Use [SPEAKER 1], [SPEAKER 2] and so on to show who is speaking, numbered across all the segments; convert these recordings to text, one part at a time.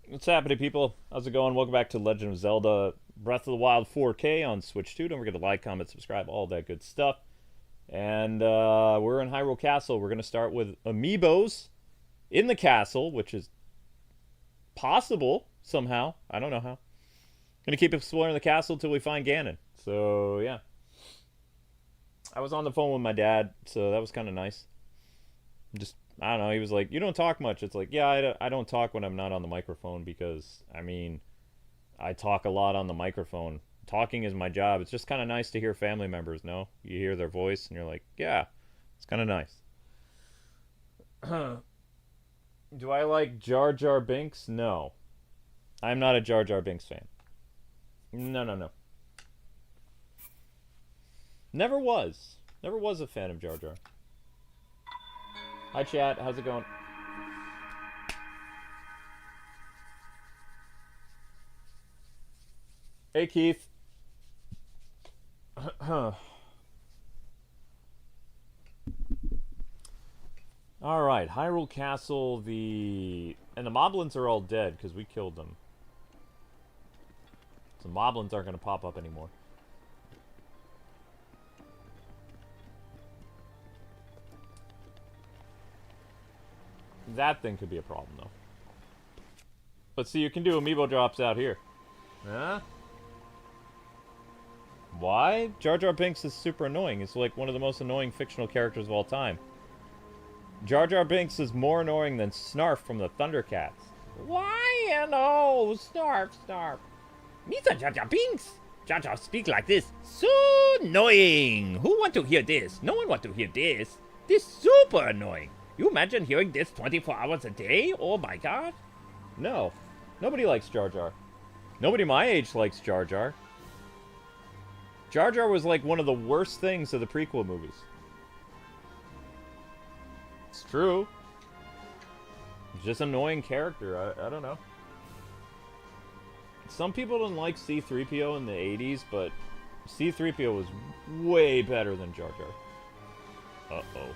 [SPEAKER 1] What's happening, people? How's it going? Welcome back to Legend of Zelda Breath of the Wild 4K on Switch 2. Don't forget to like, comment, subscribe, all that good stuff. And we're in Hyrule Castle. We're going to start with Amiibos in the castle, which is possible somehow. I don't know how. Going to keep exploring the castle until we find Ganon. So, yeah. I was on the phone with my dad, so that was kind of nice. Just, I don't know, he was like, you don't talk much. It's like, yeah, I don't talk when I'm not on the microphone because, I mean, I talk a lot on the microphone. Talking is my job. It's just kind of nice to hear family members, no? You hear their voice and you're like, yeah, it's kind of nice. Do I like Jar Jar Binks? No. I'm not a Jar Jar Binks fan. No, no, no. Never was. Never was a fan of Jar Jar. Hi, chat. How's it going? Hey, Keith. Alright, Hyrule Castle, and the Moblins are all dead because we killed them. So Moblins aren't going to pop up anymore. That thing could be a problem, though. But see, you can do Amiibo drops out here. Huh? Why? Jar Jar Binks is super annoying. It's like one of the most annoying fictional characters of all time. Jar Jar Binks is more annoying than Snarf from the Thundercats. Why? Hello, Snarf, Snarf. Mr. Jar Jar Binks! Jar Jar speak like this. So annoying! Who want to hear this? No one want to hear this. This super annoying. You imagine hearing this 24 hours a day? Oh my god. No. Nobody likes Jar Jar. Nobody my age likes Jar Jar. Jar Jar was like one of the worst things of the prequel movies. It's true. He's just an annoying character. I don't know. Some people didn't like C-3PO in the 80s, but C-3PO was way better than Jar Jar. Uh-oh.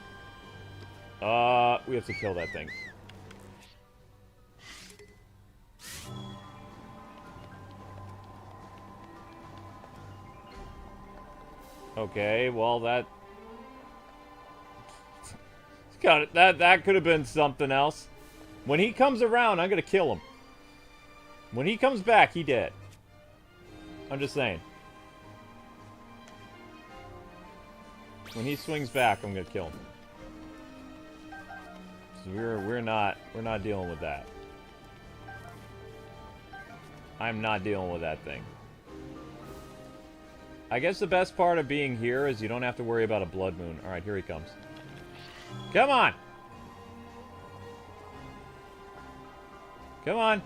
[SPEAKER 1] We have to kill that thing. Okay, well that... Got it. That could have been something else. When he comes around, I'm gonna kill him. When he comes back, he dead. I'm just saying. When he swings back, I'm gonna kill him. So we're not dealing with that. I'm not dealing with that thing. I guess the best part of being here is you don't have to worry about a blood moon. Alright, here he comes. Come on! Come on!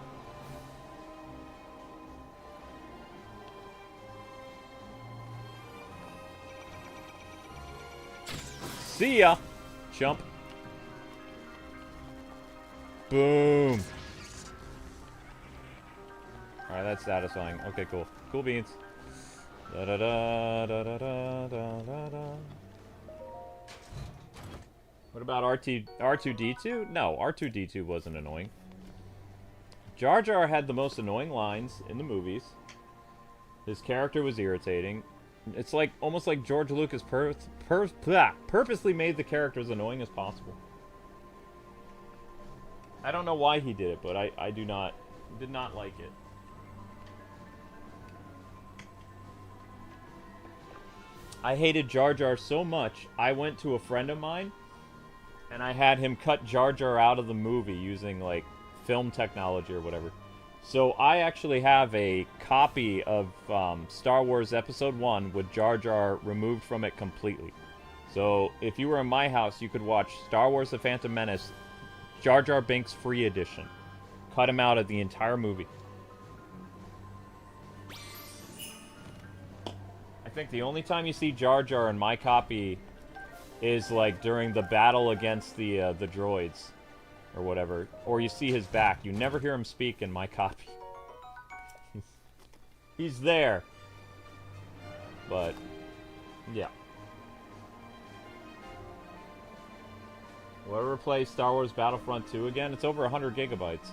[SPEAKER 1] See ya! Jump. Boom! Alright, that's satisfying. Okay, cool. Cool beans. Da da da da da da da da. What about R2D2? No, R2D2 wasn't annoying. Jar Jar had the most annoying lines in the movies. His character was irritating. It's like almost like George Lucas purposely made the character as annoying as possible. I don't know why he did it, but I did not like it. I hated Jar Jar so much, I went to a friend of mine, and I had him cut Jar Jar out of the movie using, like, film technology or whatever. So I actually have a copy of Star Wars Episode 1 with Jar Jar removed from it completely. So if you were in my house, you could watch Star Wars The Phantom Menace, Jar Jar Binks Free Edition. Cut him out of the entire movie. I think the only time you see Jar Jar in my copy is like during the battle against the droids or whatever, or you see his back. You never hear him speak in my copy. He's there, but yeah. Will I ever play Star Wars Battlefront 2 again? It's over 100 gigabytes.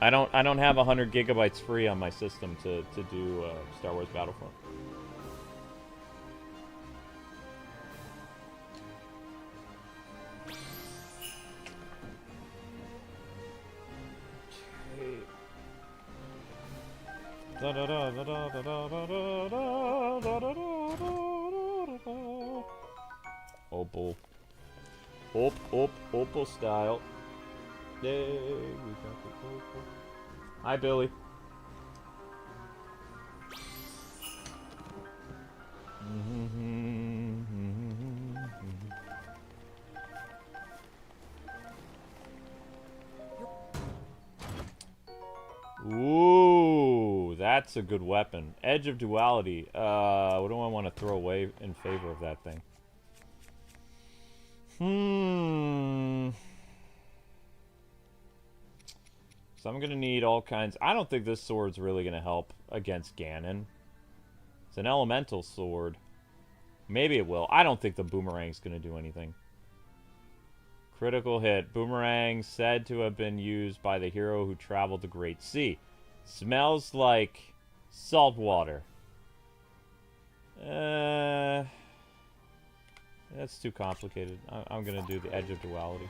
[SPEAKER 1] I don't have 100 gigabytes free on my system to do Star Wars Battlefront. Opal. Opal style. Yay, we got the Opal. Hi, Billy. Ooh, that's a good weapon. Edge of Duality. What do I want to throw away in favor of that thing? So I'm gonna need all kinds. I don't think this sword's really gonna help against Ganon. It's an elemental sword. Maybe it will. I don't think the boomerang's gonna do anything. Critical hit. Boomerang said to have been used by the hero who traveled the Great Sea. Smells like salt water. That's too complicated. I'm gonna do the Edge of Duality.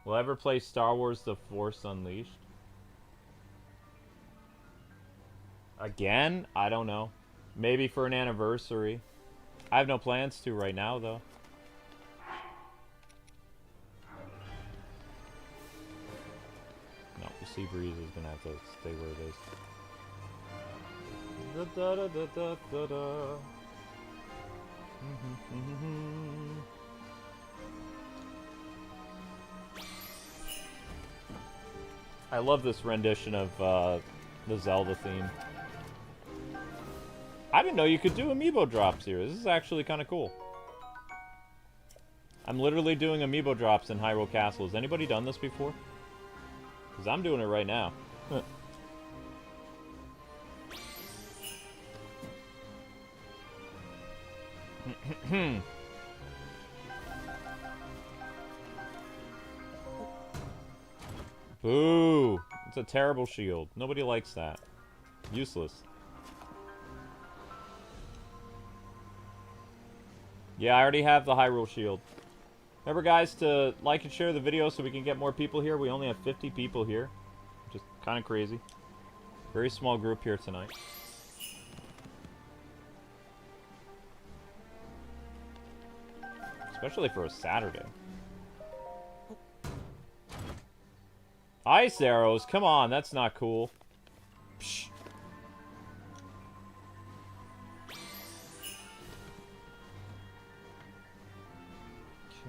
[SPEAKER 1] Will I ever play Star Wars The Force Unleashed? Again? I don't know. Maybe for an anniversary. I have no plans to right now, though. No, the Sea Breeze is gonna have to stay where it is. I love this rendition of the Zelda theme. I didn't know you could do Amiibo drops here. This is actually kind of cool. I'm literally doing Amiibo drops in Hyrule Castle. Has anybody done this before? Because I'm doing it right now. Boo! It's a terrible shield. Nobody likes that. Useless. Yeah, I already have the Hyrule shield. Remember, guys, to like and share the video so we can get more people here. We only have 50 people here, which is kind of crazy. Very small group here tonight. Especially for a Saturday. Ice arrows? Come on, that's not cool. Psh.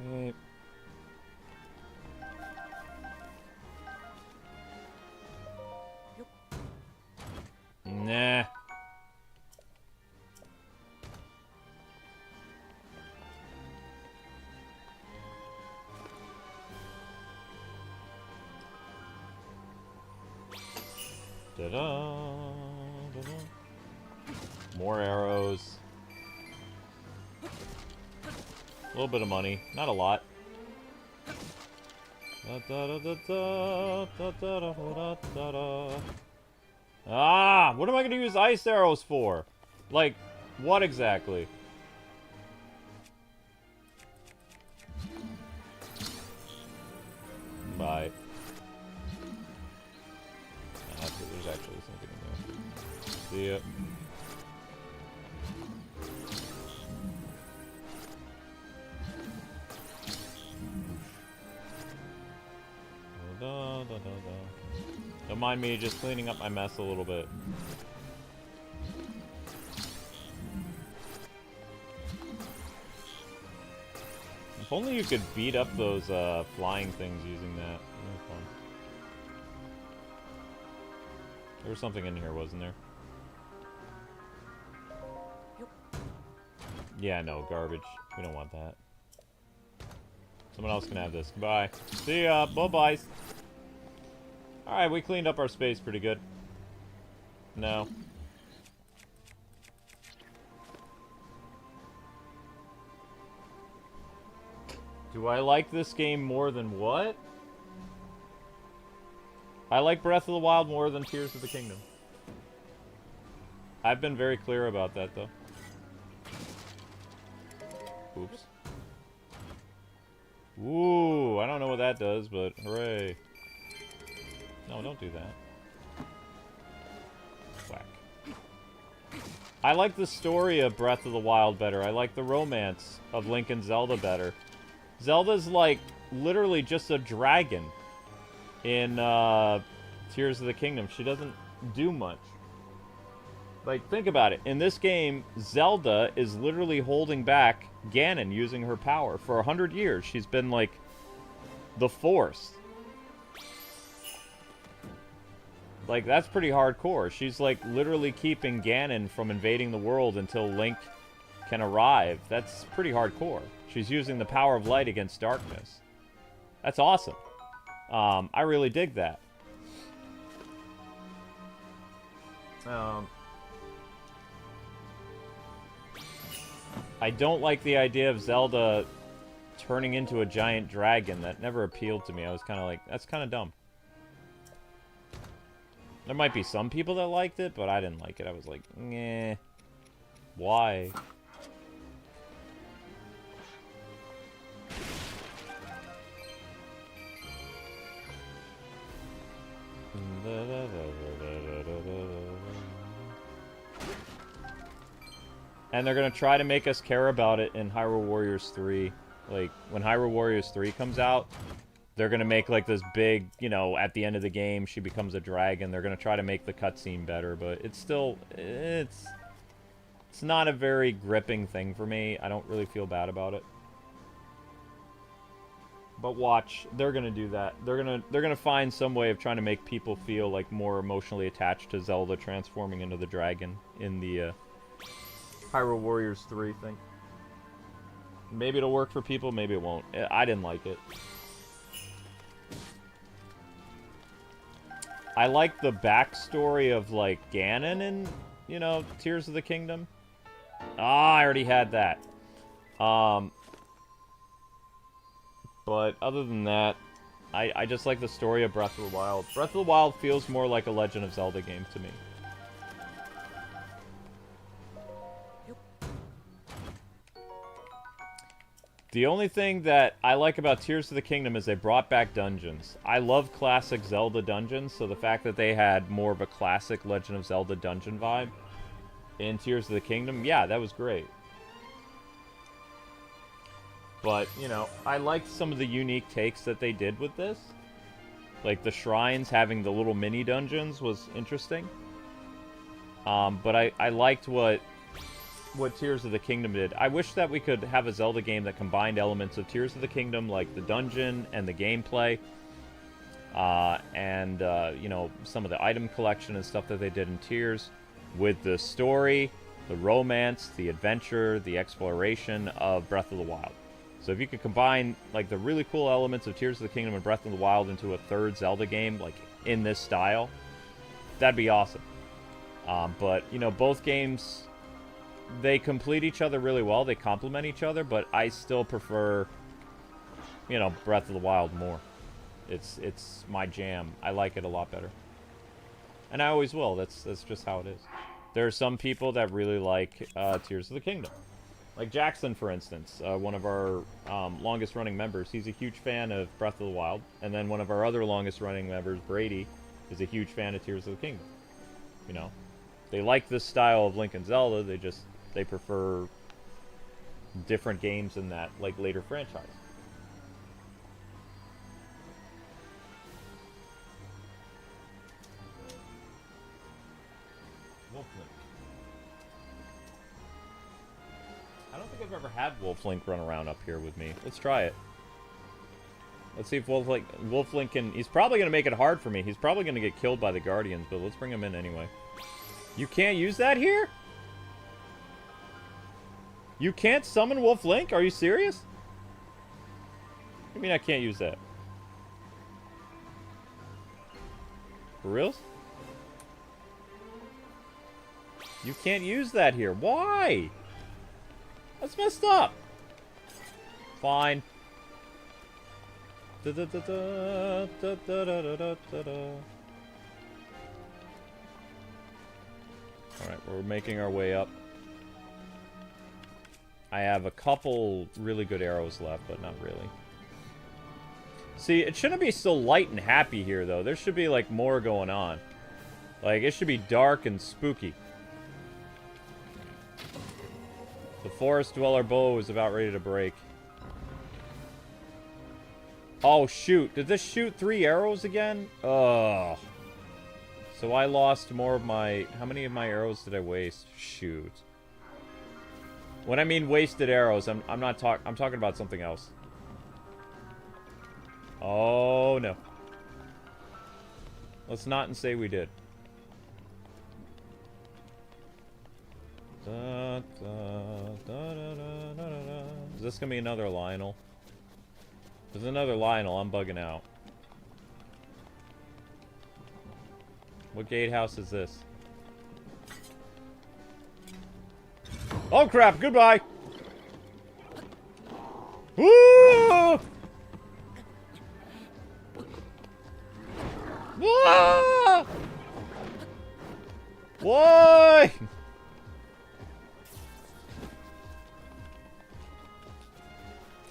[SPEAKER 1] Okay. Nah. Da-da, da-da. More arrows. A little bit of money. Not a lot. Ah! What am I going to use ice arrows for? Like, what exactly? Bye. There's actually something in there. See ya. Don't mind me just cleaning up my mess a little bit. If only you could beat up those flying things using that. Fun. There was something in here, wasn't there? Yeah, no, garbage. We don't want that. Someone else can have this. Goodbye. See ya. Bye-bye. Alright, we cleaned up our space pretty good. No. Do I like this game more than what? I like Breath of the Wild more than Tears of the Kingdom. I've been very clear about that, though. Oops. Ooh, I don't know what that does, but hooray. No, don't do that. Whack. I like the story of Breath of the Wild better. I like the romance of Link and Zelda better. Zelda's like literally just a dragon in Tears of the Kingdom. She doesn't do much. Like, think about it. In this game, Zelda is literally holding back Ganon using her power. For 100 years, she's been, like, the Force. Like, that's pretty hardcore. She's, like, literally keeping Ganon from invading the world until Link can arrive. That's pretty hardcore. She's using the power of light against darkness. That's awesome. I really dig that. I don't like the idea of Zelda turning into a giant dragon. That never appealed to me. I was kind of like, that's kind of dumb. There might be some people that liked it, but I didn't like it. I was like, nah. Why? And they're going to try to make us care about it in Hyrule Warriors 3. Like, when Hyrule Warriors 3 comes out, they're going to make, like, this big, you know, at the end of the game, she becomes a dragon. They're going to try to make the cutscene better, but it's still, it's not a very gripping thing for me. I don't really feel bad about it. But watch, they're going to do that. They're going to find some way of trying to make people feel, like, more emotionally attached to Zelda transforming into the dragon in the, Hyrule Warriors 3 thing. Maybe it'll work for people, maybe it won't. I didn't like it. I like the backstory of, like, Ganon in, you know, Tears of the Kingdom. Ah, I already had that. But other than that, I just like the story of Breath of the Wild. Breath of the Wild feels more like a Legend of Zelda game to me. The only thing that I like about Tears of the Kingdom is they brought back dungeons. I love classic Zelda dungeons, so the fact that they had more of a classic Legend of Zelda dungeon vibe in Tears of the Kingdom, yeah, that was great. But, you know, I liked some of the unique takes that they did with this. Like, the shrines having the little mini dungeons was interesting. But I liked what Tears of the Kingdom did. I wish that we could have a Zelda game that combined elements of Tears of the Kingdom, like the dungeon and the gameplay, and you know, some of the item collection and stuff that they did in Tears, with the story, the romance, the adventure, the exploration of Breath of the Wild. So if you could combine, like, the really cool elements of Tears of the Kingdom and Breath of the Wild into a third Zelda game, like, in this style, that'd be awesome. But, you know, both games, they complete each other really well. They complement each other, but I still prefer, you know, Breath of the Wild more. It's my jam. I like it a lot better. And I always will. That's just how it is. There are some people that really like Tears of the Kingdom. Like Jackson, for instance, one of our longest-running members. He's a huge fan of Breath of the Wild. And then one of our other longest-running members, Brady, is a huge fan of Tears of the Kingdom. You know, they like this style of Link and Zelda. They prefer different games in that, like, later franchise. Wolf Link. I don't think I've ever had Wolf Link run around up here with me. Let's try it. Let's see if Wolf Link can... He's probably going to make it hard for me. He's probably going to get killed by the Guardians, but let's bring him in anyway. You can't use that here? You can't summon Wolf Link? Are you serious? What do you mean I can't use that? For reals? You can't use that here. Why? That's messed up. Fine. Da, da, da, da, da, da, da, da, da, da. Alright, we're making our way up. I have a couple really good arrows left, but not really. See, it shouldn't be so light and happy here, though. There should be, like, more going on. Like, it should be dark and spooky. The Forest Dweller bow is about ready to break. Oh, shoot. Did this shoot 3 arrows again? Ugh. So I lost more of my... How many of my arrows did I waste? Shoot. When I mean wasted arrows, I'm talking about something else. Oh, no. Let's not say we did. Da, da, da, da, da, da, da. Is this gonna be another Lionel? If there's another Lionel, I'm bugging out. What gatehouse is this? Oh crap, goodbye! Woo! Ah! Why?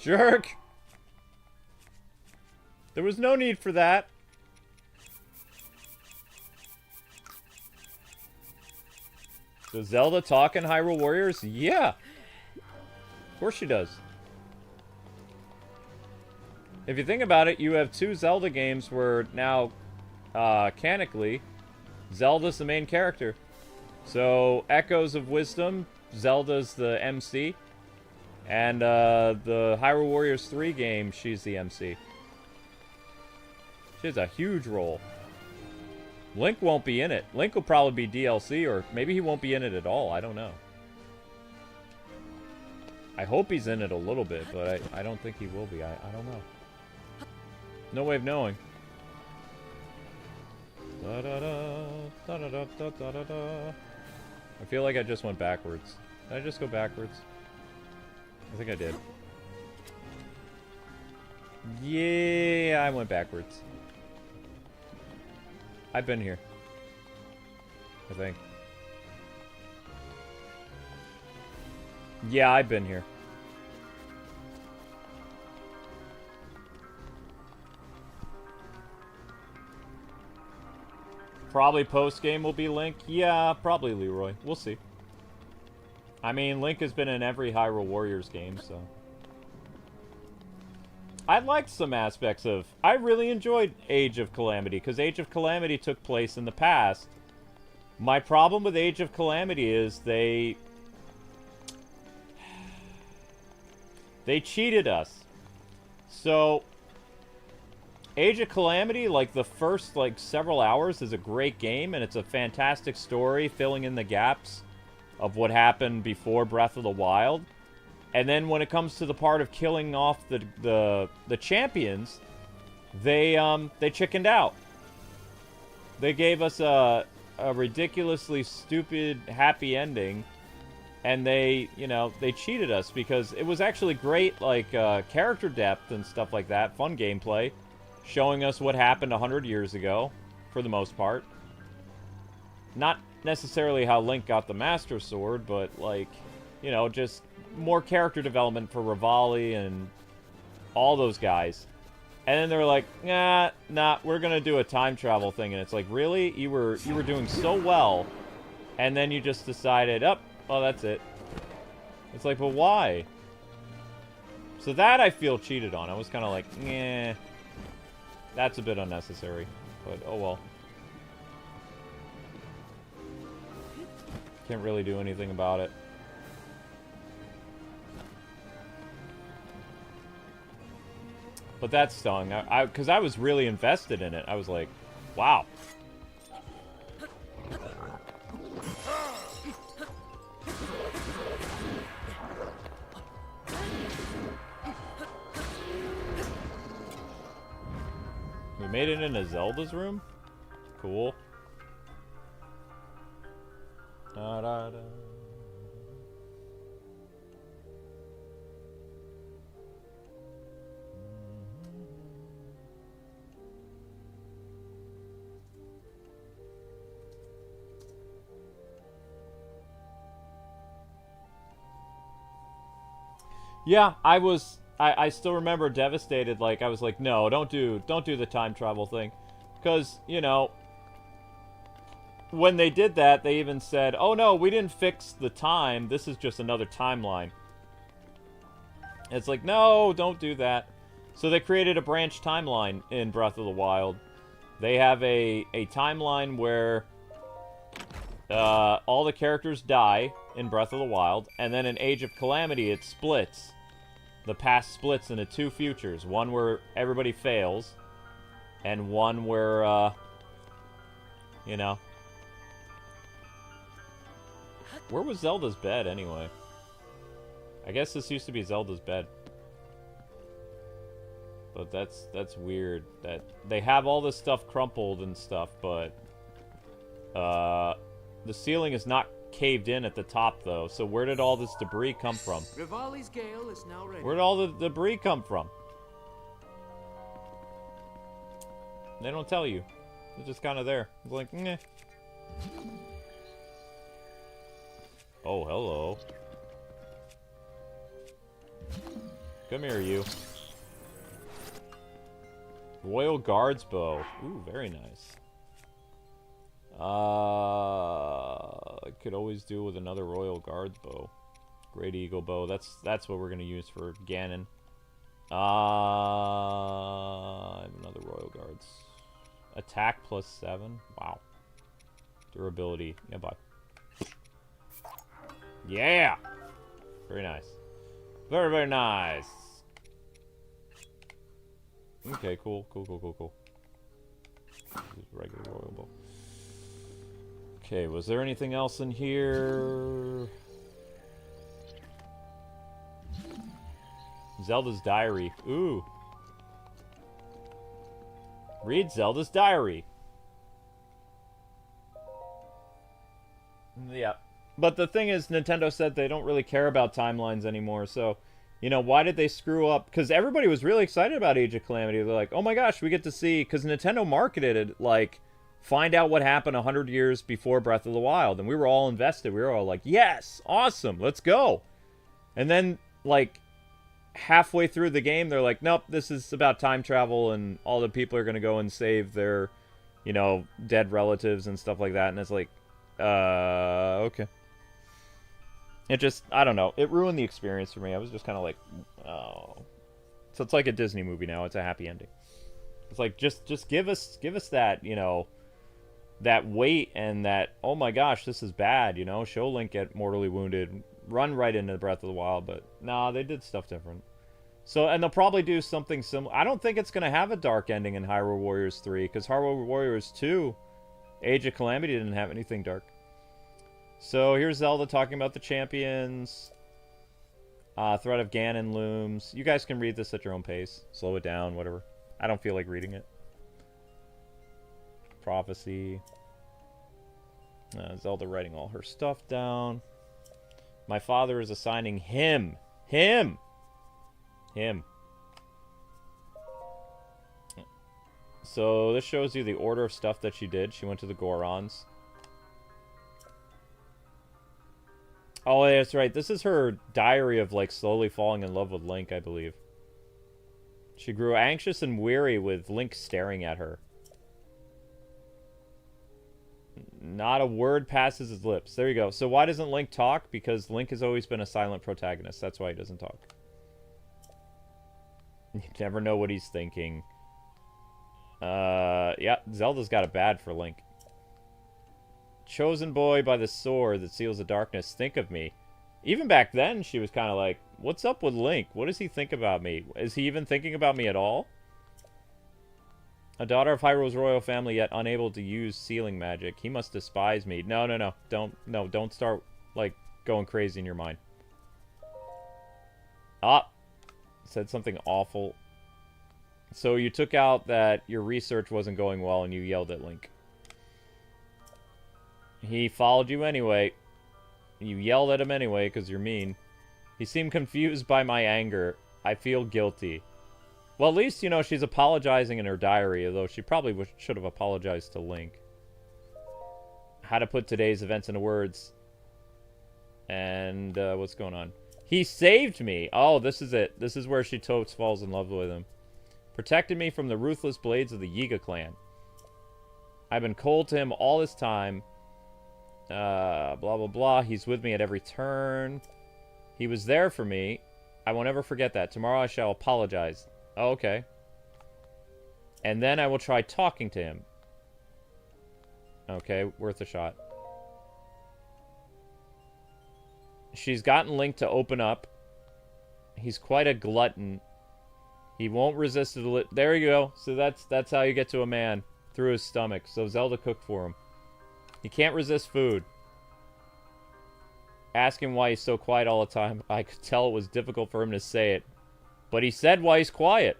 [SPEAKER 1] Jerk! There was no need for that. Does Zelda talk in Hyrule Warriors? Yeah. Of course she does. If you think about it, you have 2 Zelda games where now, canonically, Zelda's the main character. So, Echoes of Wisdom, Zelda's the MC. And, the Hyrule Warriors 3 game, she's the MC. She has a huge role. Link won't be in it. Link will probably be DLC, or maybe he won't be in it at all. I don't know. I hope he's in it a little bit, but I don't think he will be. I don't know. No way of knowing. Da, da, da, da, da, da, da, da, da. I feel like I just went backwards. Did I just go backwards? I think I did. Yeah, I went backwards. I've been here. I think. Yeah, I've been here. Probably post-game will be Link. Yeah, probably Leroy. We'll see. I mean, Link has been in every Hyrule Warriors game, so... I liked some aspects of... I really enjoyed Age of Calamity, because Age of Calamity took place in the past. My problem with Age of Calamity is they cheated us. So, Age of Calamity, like, the first, like, several hours is a great game, and it's a fantastic story filling in the gaps of what happened before Breath of the Wild. And then when it comes to the part of killing off the champions, they chickened out. They gave us a ridiculously stupid happy ending, and they, you know, they cheated us because it was actually great, like, character depth and stuff like that, fun gameplay, showing us what happened 100 years ago, for the most part. Not necessarily how Link got the Master Sword, but, like, you know, just more character development for Rivali and all those guys. And then they're like, nah, we're gonna do a time travel thing. And it's like, really? You were doing so well, and then you just decided, oh, that's it. It's like, but why? So that I feel cheated on. I was kind of like, nah, that's a bit unnecessary. But, oh well. Can't really do anything about it. But that stung, because I was really invested in it. I was like, wow. We made it into Zelda's room? Cool. Da, da, da. Yeah, I still remember devastated. Like, I was like, no, don't do the time travel thing. Because, you know, when they did that, they even said, oh no, we didn't fix the time. This is just another timeline. It's like, no, don't do that. So they created a branch timeline in Breath of the Wild. They have a timeline where all the characters die in Breath of the Wild, and then in Age of Calamity it splits. The past splits into two futures. One where everybody fails, and one where, you know. Where was Zelda's bed, anyway? I guess this used to be Zelda's bed. But that's weird. That they have all this stuff crumpled and stuff, but the ceiling is not caved in at the top, though. So where did all this debris come from?
[SPEAKER 2] Rivali's gale is now ready.
[SPEAKER 1] Where did all the debris come from? They don't tell you. It's just kind of there. It's like, meh. Oh, hello. Come here, you. Royal Guards bow. Ooh, very nice. I could always do with another Royal Guards bow. Great Eagle bow. That's what we're gonna use for Ganon. I have another Royal Guards. Attack +7. Wow. Durability. Yeah, bye. Yeah! Very nice. Very, very nice. Okay, cool. Regular Royal bow. Okay, was there anything else in here? Zelda's diary. Ooh. Read Zelda's diary. Yeah. But the thing is, Nintendo said they don't really care about timelines anymore, so, you know, why did they screw up? Because everybody was really excited about Age of Calamity. They're like, oh my gosh, we get to see, because Nintendo marketed it, like, find out what happened 100 years before Breath of the Wild, and we were all invested. We were all like, yes, awesome, let's go. And then, like, halfway through the game, they're like, nope, this is about time travel, and all the people are going to go and save their, you know, dead relatives and stuff like that, and it's like, okay. It just, I don't know. It ruined the experience for me. I was just kind of like, oh. So it's like a Disney movie now. It's a happy ending. It's like, just give us that, you know, that weight and that, oh my gosh, this is bad, you know? Show Link get mortally wounded, run right into Breath of the Wild, but nah, they did stuff different. So, and they'll probably do something similar. I don't think it's going to have a dark ending in Hyrule Warriors 3, because Hyrule Warriors 2, Age of Calamity didn't have anything dark. So here's Zelda talking about the champions. Threat of Ganon looms. You guys can read this at your own pace. Slow it down, whatever. I don't feel like reading it. Prophecy. Zelda writing all her stuff down. My father is assigning him. Him! So this shows you the order of stuff that she did. She went to the Gorons. Oh, that's right. This is her diary of, like, slowly falling in love with Link, I believe. She grew anxious and weary with Link staring at her. Not a word passes his lips. There you go. So why doesn't Link talk? Because Link has always been a silent protagonist. That's why he doesn't talk. You never know what he's thinking. Yeah, Zelda's got it bad for Link. Chosen boy by the sword that seals the darkness, think of me. Even back then, she was kind of like, what's up with Link? What does he think about me? Is he even thinking about me at all? A daughter of Hyrule's royal family, yet unable to use sealing magic. He must despise me. No. Don't start, like, going crazy in your mind. Ah! Said something awful. So you took out that your research wasn't going well and you yelled at Link. He followed you anyway. You yelled at him anyway because you're mean. He seemed confused by my anger. I feel guilty. Well, at least, you know, she's apologizing in her diary, although she probably should have apologized to Link. How to put today's events into words. And, what's going on? He saved me. Oh, this is it. This is where she totes falls in love with him. Protected me from the ruthless blades of the Yiga clan. I've been cold to him all this time. Blah, blah, blah. He's with me at every turn. He was there for me. I won't ever forget that. Tomorrow I shall apologize. Oh, okay. And then I will try talking to him. Okay, worth a shot. She's gotten Link to open up. He's quite a glutton. He won't resist the... There you go. So that's how you get to a man. Through his stomach. So Zelda cooked for him. He can't resist food. Ask him why he's so quiet all the time. I could tell it was difficult for him to say it. But he said why he's quiet.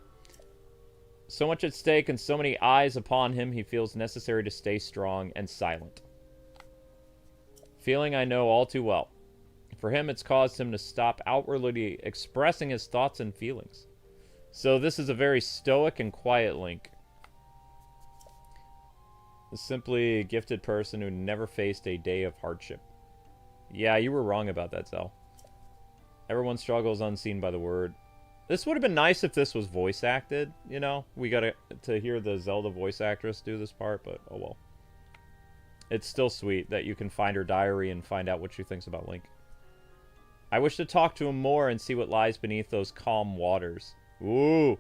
[SPEAKER 1] So much at stake and so many eyes upon him, he feels necessary to stay strong and silent. Feeling I know all too well. For him, it's caused him to stop outwardly expressing his thoughts and feelings. So this is a very stoic and quiet Link. Simply a gifted person who never faced a day of hardship. Yeah, you were wrong about that, Zell. Everyone struggles unseen by the word. This would have been nice if this was voice acted, you know? We got to hear the Zelda voice actress do this part, but oh well. It's still sweet that you can find her diary and find out what she thinks about Link. I wish to talk to him more and see what lies beneath those calm waters. Ooh!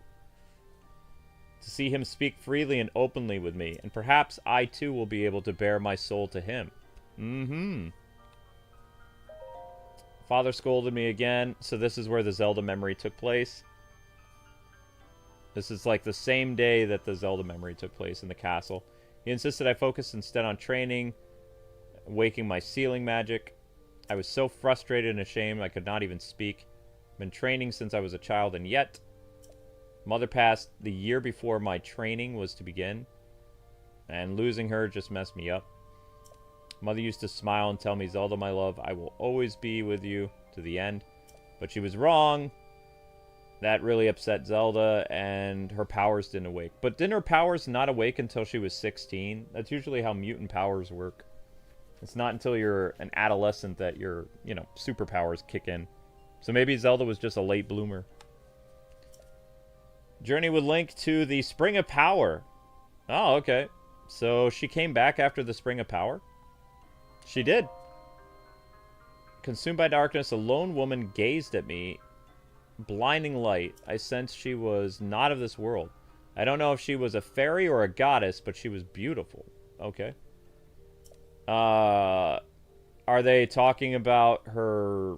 [SPEAKER 1] To see him speak freely and openly with me, and perhaps I too will be able to bare my soul to him. Mm-hmm. Father scolded me again, so this is where the Zelda memory took place. This is like the same day that the Zelda memory took place in the castle. He insisted I focus instead on training, waking my sealing magic. I was so frustrated and ashamed I could not even speak. Been training since I was a child, and yet... Mother passed the year before my training was to begin, and losing her just messed me up. Mother used to smile and tell me, Zelda, my love, I will always be with you to the end. But she was wrong. That really upset Zelda, and her powers didn't awake. But didn't her powers not awake until she was 16? That's usually how mutant powers work. It's not until you're an adolescent that your, you know, superpowers kick in. So maybe Zelda was just a late bloomer. Journey with Link to the Spring of Power. Oh, okay. So she came back after the Spring of Power? She did. Consumed by darkness, a lone woman gazed at me. Blinding light. I sensed she was not of this world. I don't know if she was a fairy or a goddess, but she was beautiful. Okay. Are they talking about her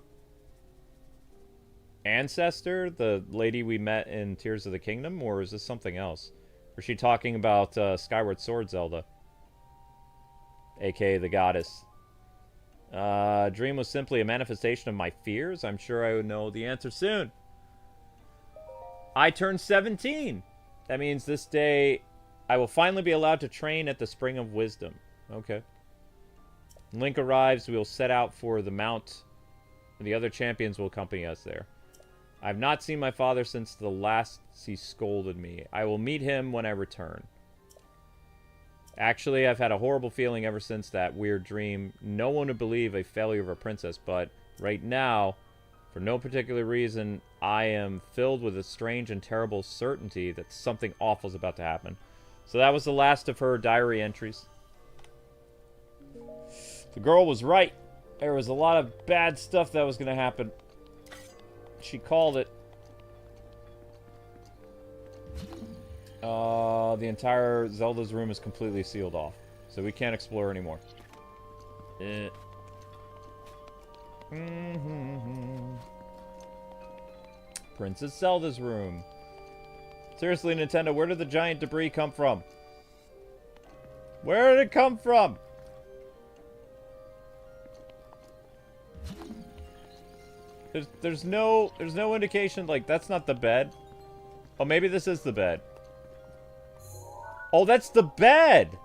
[SPEAKER 1] ancestor, the lady we met in Tears of the Kingdom, or is this something else? Or is she talking about Skyward Sword Zelda? AKA the goddess. Dream was simply a manifestation of my fears. I'm sure I would know the answer soon. I turned 17. That means this day I will finally be allowed to train at the Spring of Wisdom. Okay. Link arrives. We will set out for the Mount. The other champions will accompany us there. I have not seen my father since the last he scolded me. I will meet him when I return. Actually, I've had a horrible feeling ever since that weird dream. No one would believe a failure of a princess, but right now, for no particular reason, I am filled with a strange and terrible certainty that something awful is about to happen. So that was the last of her diary entries. The girl was right. There was a lot of bad stuff that was going to happen. She called it. The entire Zelda's room is completely sealed off. So we can't explore anymore. Princess Zelda's room. Seriously, Nintendo, where did the giant debris come from? Where did it come from? There's no indication, like, that's not the bed. Oh, maybe this is the bed. Oh, that's the bed!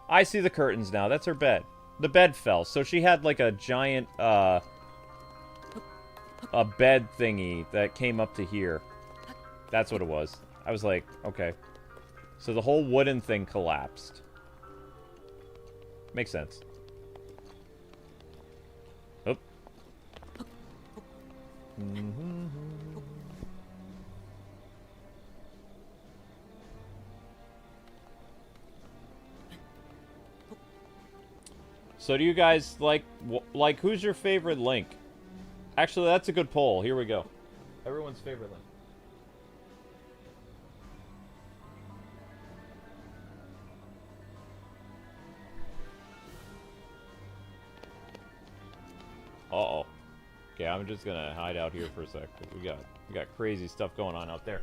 [SPEAKER 1] I see the curtains now. That's her bed. The bed fell. So she had, like, a giant, a bed thingy that came up to here. That's what it was. I was like, okay. So the whole wooden thing collapsed. Makes sense. Oop. So do you guys like who's your favorite Link? Actually, that's a good poll. Here we go. Everyone's favorite Link. Uh-oh. Okay, I'm just gonna hide out here for a sec. We got crazy stuff going on out there.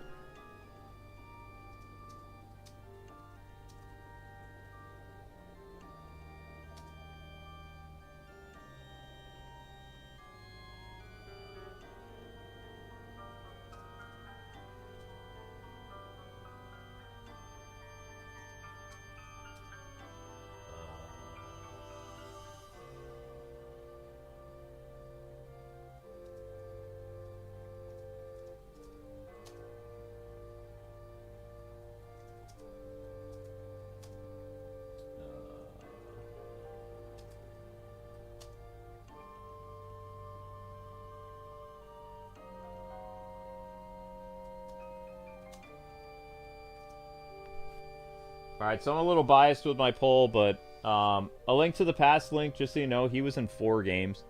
[SPEAKER 1] Alright, so I'm a little biased with my poll, but A Link to the Past Link, just so you know, he was in 4 games.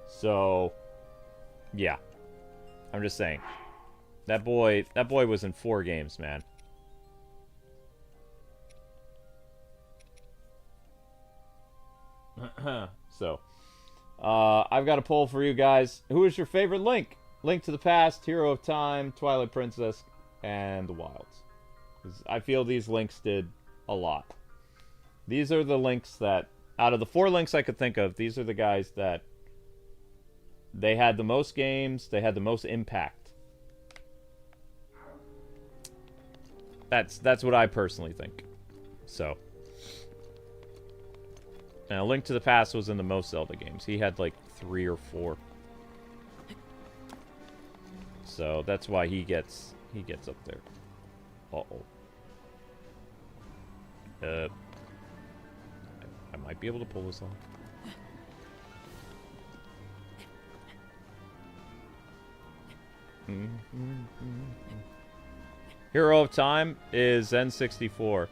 [SPEAKER 1] So, yeah. I'm just saying. That boy was in 4 games, man. So, I've got a poll for you guys. Who is your favorite Link? Link to the Past, Hero of Time, Twilight Princess, and The Wilds. I feel these Links did a lot. These are the Links that, out of the 4 Links I could think of, these are the guys that they had the most games, they had the most impact. That's what I personally think. So, and Link to the Past was in the most Zelda games. He had like 3 or 4. So that's why he gets up there. Uh-oh. I might be able to pull this off. Hero of Time is N64.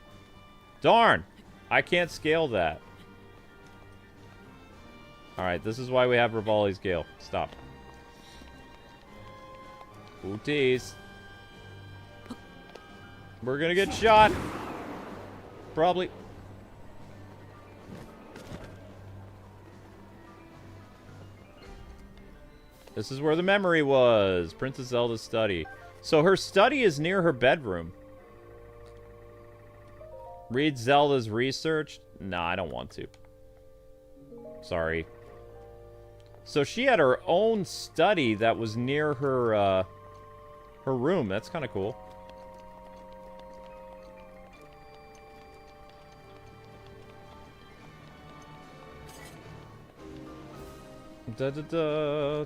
[SPEAKER 1] Darn! I can't scale that. Alright, this is why we have Rivali's Gale. Stop. Ooh, tease. We're gonna get shot. Probably. This is where the memory was. Princess Zelda's study. So her study is near her bedroom. Read Zelda's research? Nah, I don't want to. Sorry. So she had her own study that was near her, her room. That's kind of cool. Da-da-da,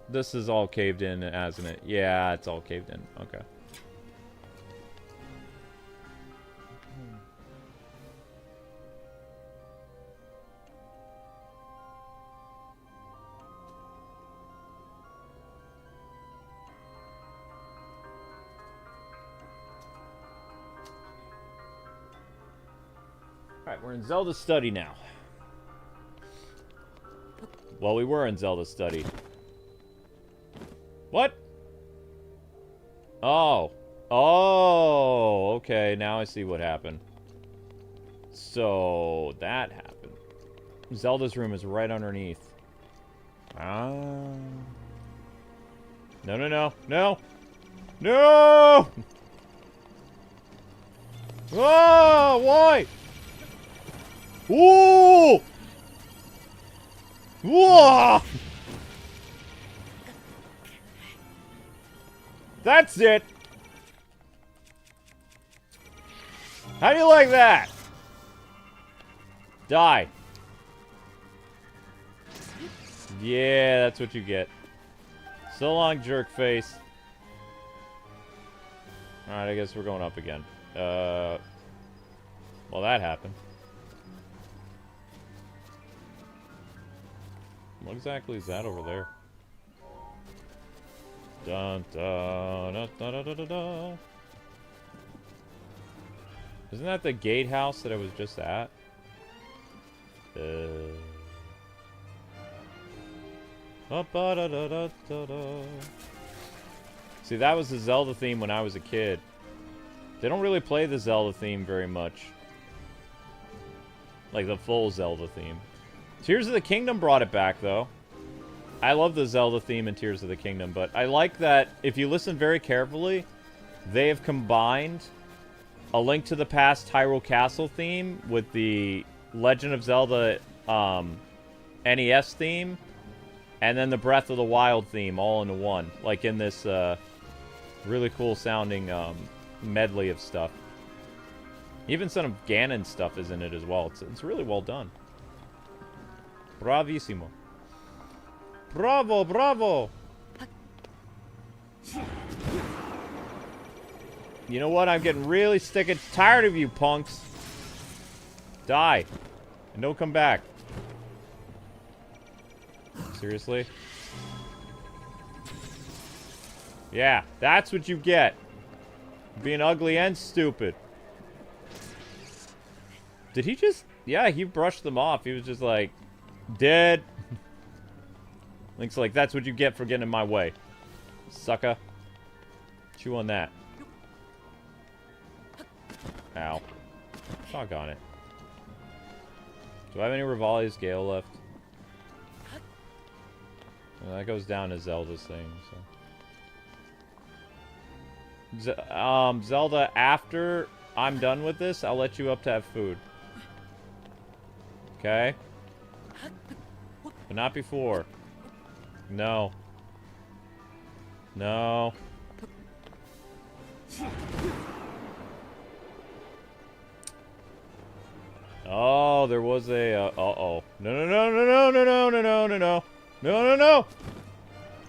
[SPEAKER 1] This is all caved in, hasn't it? Yeah, it's all caved in. Okay. Alright, we're in Zelda's study now. Well, we were in Zelda's study. What? Oh. Oh, okay. Now I see what happened. So, that happened. Zelda's room is right underneath. Ah. No, no, no. No! No! Oh, why? Ooh! Whoa! That's it! How do you like that? Die. Yeah, that's what you get. So long, jerk face. Alright, I guess we're going up again. Well, that happened. What exactly is that over there? Dun, dun, dun, dun, dun, dun, dun, dun. Isn't that the gatehouse that I was just at? See, that was the Zelda theme when I was a kid. They don't really play the Zelda theme very much. Like the full Zelda theme. Tears of the Kingdom brought it back, though. I love the Zelda theme in Tears of the Kingdom, but I like that if you listen very carefully, they have combined A Link to the Past Hyrule Castle theme with the Legend of Zelda NES theme, and then the Breath of the Wild theme all into one. Like in this really cool sounding medley of stuff. Even some of Ganon stuff is in it as well. It's really well done. Bravissimo. Bravo, bravo! You know what? I'm getting really tired of you, punks. Die. And don't come back. Seriously? Yeah, that's what you get. Being ugly and stupid. Did he just... Yeah, he brushed them off. He was just like... Dead. Link's like, that's what you get for getting in my way. Sucker. Chew on that. Ow. Doggone it. Do I have any Rivali's Gale left? Well, that goes down to Zelda's thing, so... Zelda, after I'm done with this, I'll let you up to have food. Okay? But not before. No. No. Oh, there was a, uh-oh. No, no, no, no, no, no, no, no, no, no, no. No, no, no!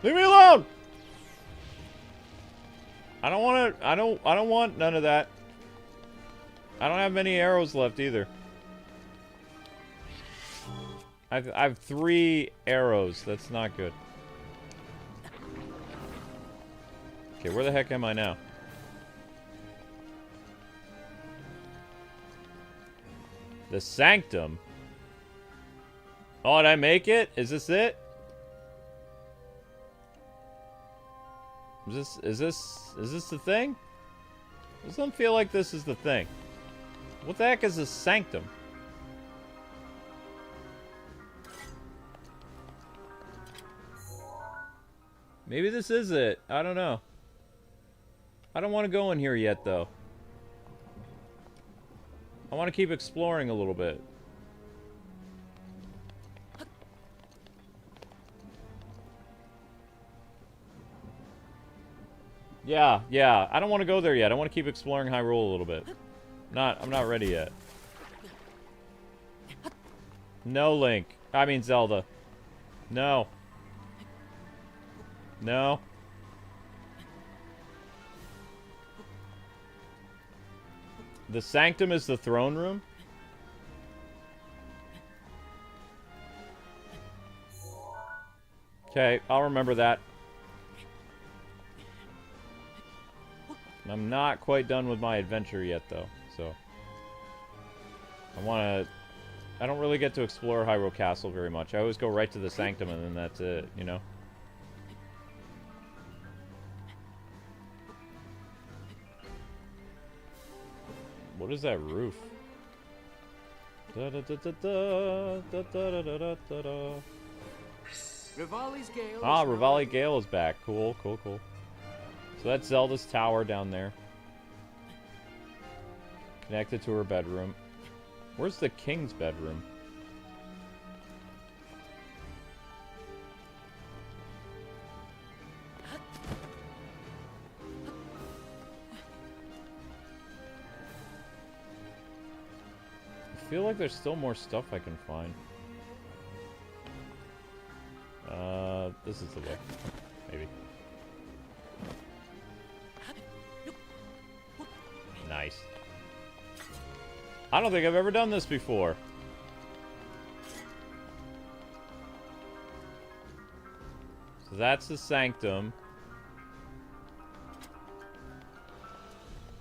[SPEAKER 1] Leave me alone! I don't want to, I don't want none of that. I don't have many arrows left either. I have 3 arrows. That's not good. Okay, where the heck am I now? The Sanctum? Oh, did I make it? Is this it? Is this the thing? It doesn't feel like this is the thing. What the heck is a Sanctum? Maybe this is it. I don't know. I don't want to go in here yet, though. I want to keep exploring a little bit. Yeah, yeah. I don't want to go there yet. I want to keep exploring Hyrule a little bit. I'm not ready yet. No, Link. I mean, Zelda. No. No. The Sanctum is the throne room? Okay, I'll remember that. I'm not quite done with my adventure yet, though, so... I don't really get to explore Hyrule Castle very much. I always go right to the Sanctum and then that's it, you know? What is that roof? Da da da da da da da da da da da.
[SPEAKER 2] Rivali's Gale.
[SPEAKER 1] Ah, Rivali Gale is back. Cool, cool, cool. So that's Zelda's tower down there. Connected to her bedroom. Where's the king's bedroom? I feel like there's still more stuff I can find. This is the way. Maybe. Nice. I don't think I've ever done this before. So that's the Sanctum.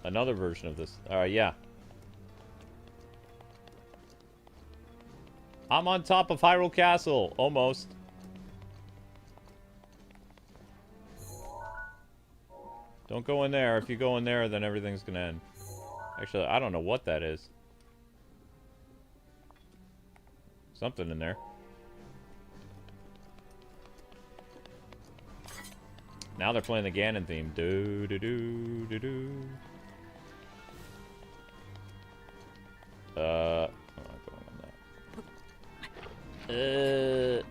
[SPEAKER 1] Another version of this. Alright, yeah. I'm on top of Hyrule Castle. Almost. Don't go in there. If you go in there, then everything's gonna end. Actually, I don't know what that is. Something in there. Now they're playing the Ganon theme. Do do do do do. I'm not going on that.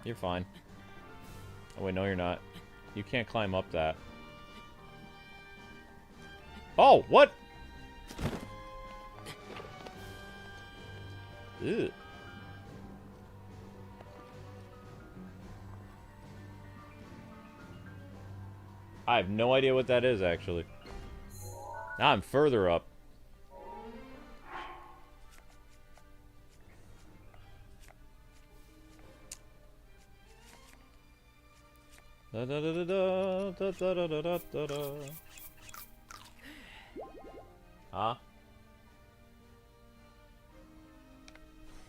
[SPEAKER 1] You're fine. Oh wait, no, you're not. You can't climb up that. Oh, what? Ew. I have no idea what that is, actually. Now I'm further up. Da da da da da da da da da da.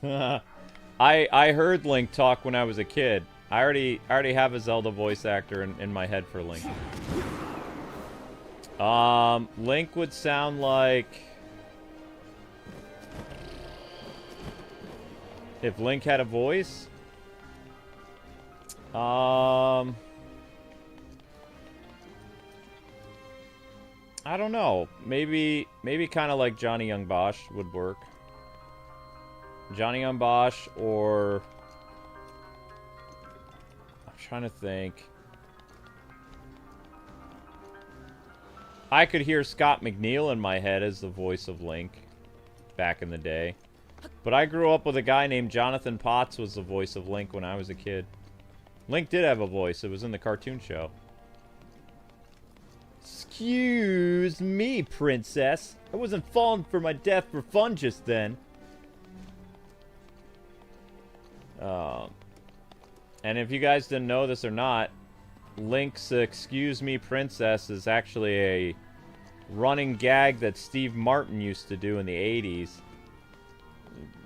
[SPEAKER 1] Huh? I heard Link talk when I was a kid. I already have a Zelda voice actor in my head for Link. Link would sound like if Link had a voice. I don't know. Maybe kind of like Johnny Young Bosch would work. Johnny Young Bosch, or I'm trying to think. I could hear Scott McNeil in my head as the voice of Link back in the day. But I grew up with a guy named Jonathan Potts was the voice of Link when I was a kid. Link did have a voice. It was in the cartoon show. Excuse me, princess. I wasn't falling for my death for fun just then. And if you guys didn't know this or not, Link's excuse me, princess is actually a running gag that Steve Martin used to do in the 80s.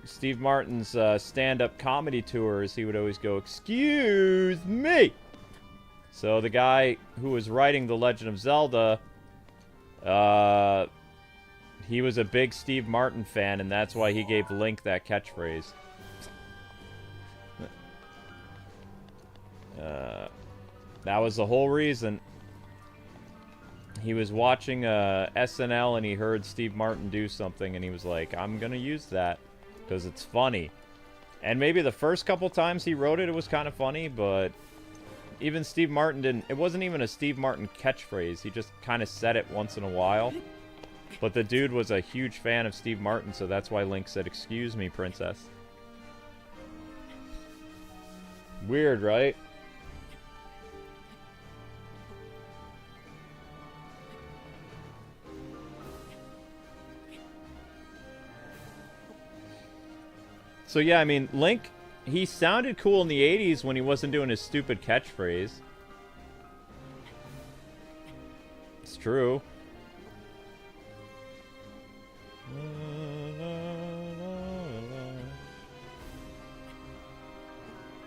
[SPEAKER 1] Steve Martin's stand-up comedy tours, he would always go, excuse me! So the guy who was writing The Legend of Zelda, he was a big Steve Martin fan, and that's why he gave Link that catchphrase. That was the whole reason. He was watching SNL and he heard Steve Martin do something and he was like, I'm gonna use that because it's funny. And maybe the first couple times he wrote it, it was kind of funny, but even Steve Martin didn't... It wasn't even a Steve Martin catchphrase. He just kind of said it once in a while. But the dude was a huge fan of Steve Martin, so that's why Link said, excuse me, princess. Weird, right? So yeah, I mean, Link, he sounded cool in the 80s when he wasn't doing his stupid catchphrase. It's true.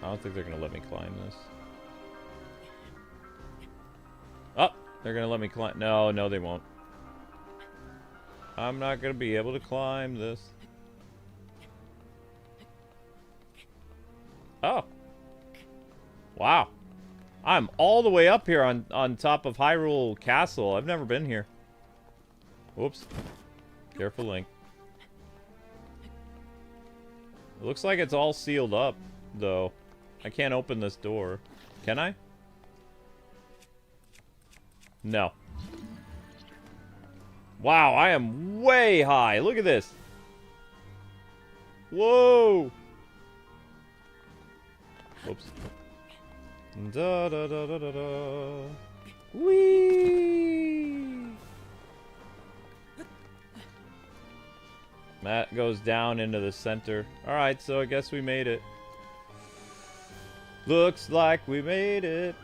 [SPEAKER 1] I don't think they're gonna let me climb this. Oh, they're gonna let me climb. No, no, they won't. I'm not gonna be able to climb this. Oh. Wow. I'm all the way up here on top of Hyrule Castle. I've never been here. Whoops. Careful, Link. It looks like it's all sealed up, though. I can't open this door. Can I? No. Wow, I am way high. Look at this. Whoa. Whoops. Da da da da da da. Whee! That goes down into the center. Alright, so I guess we made it. Looks like we made it.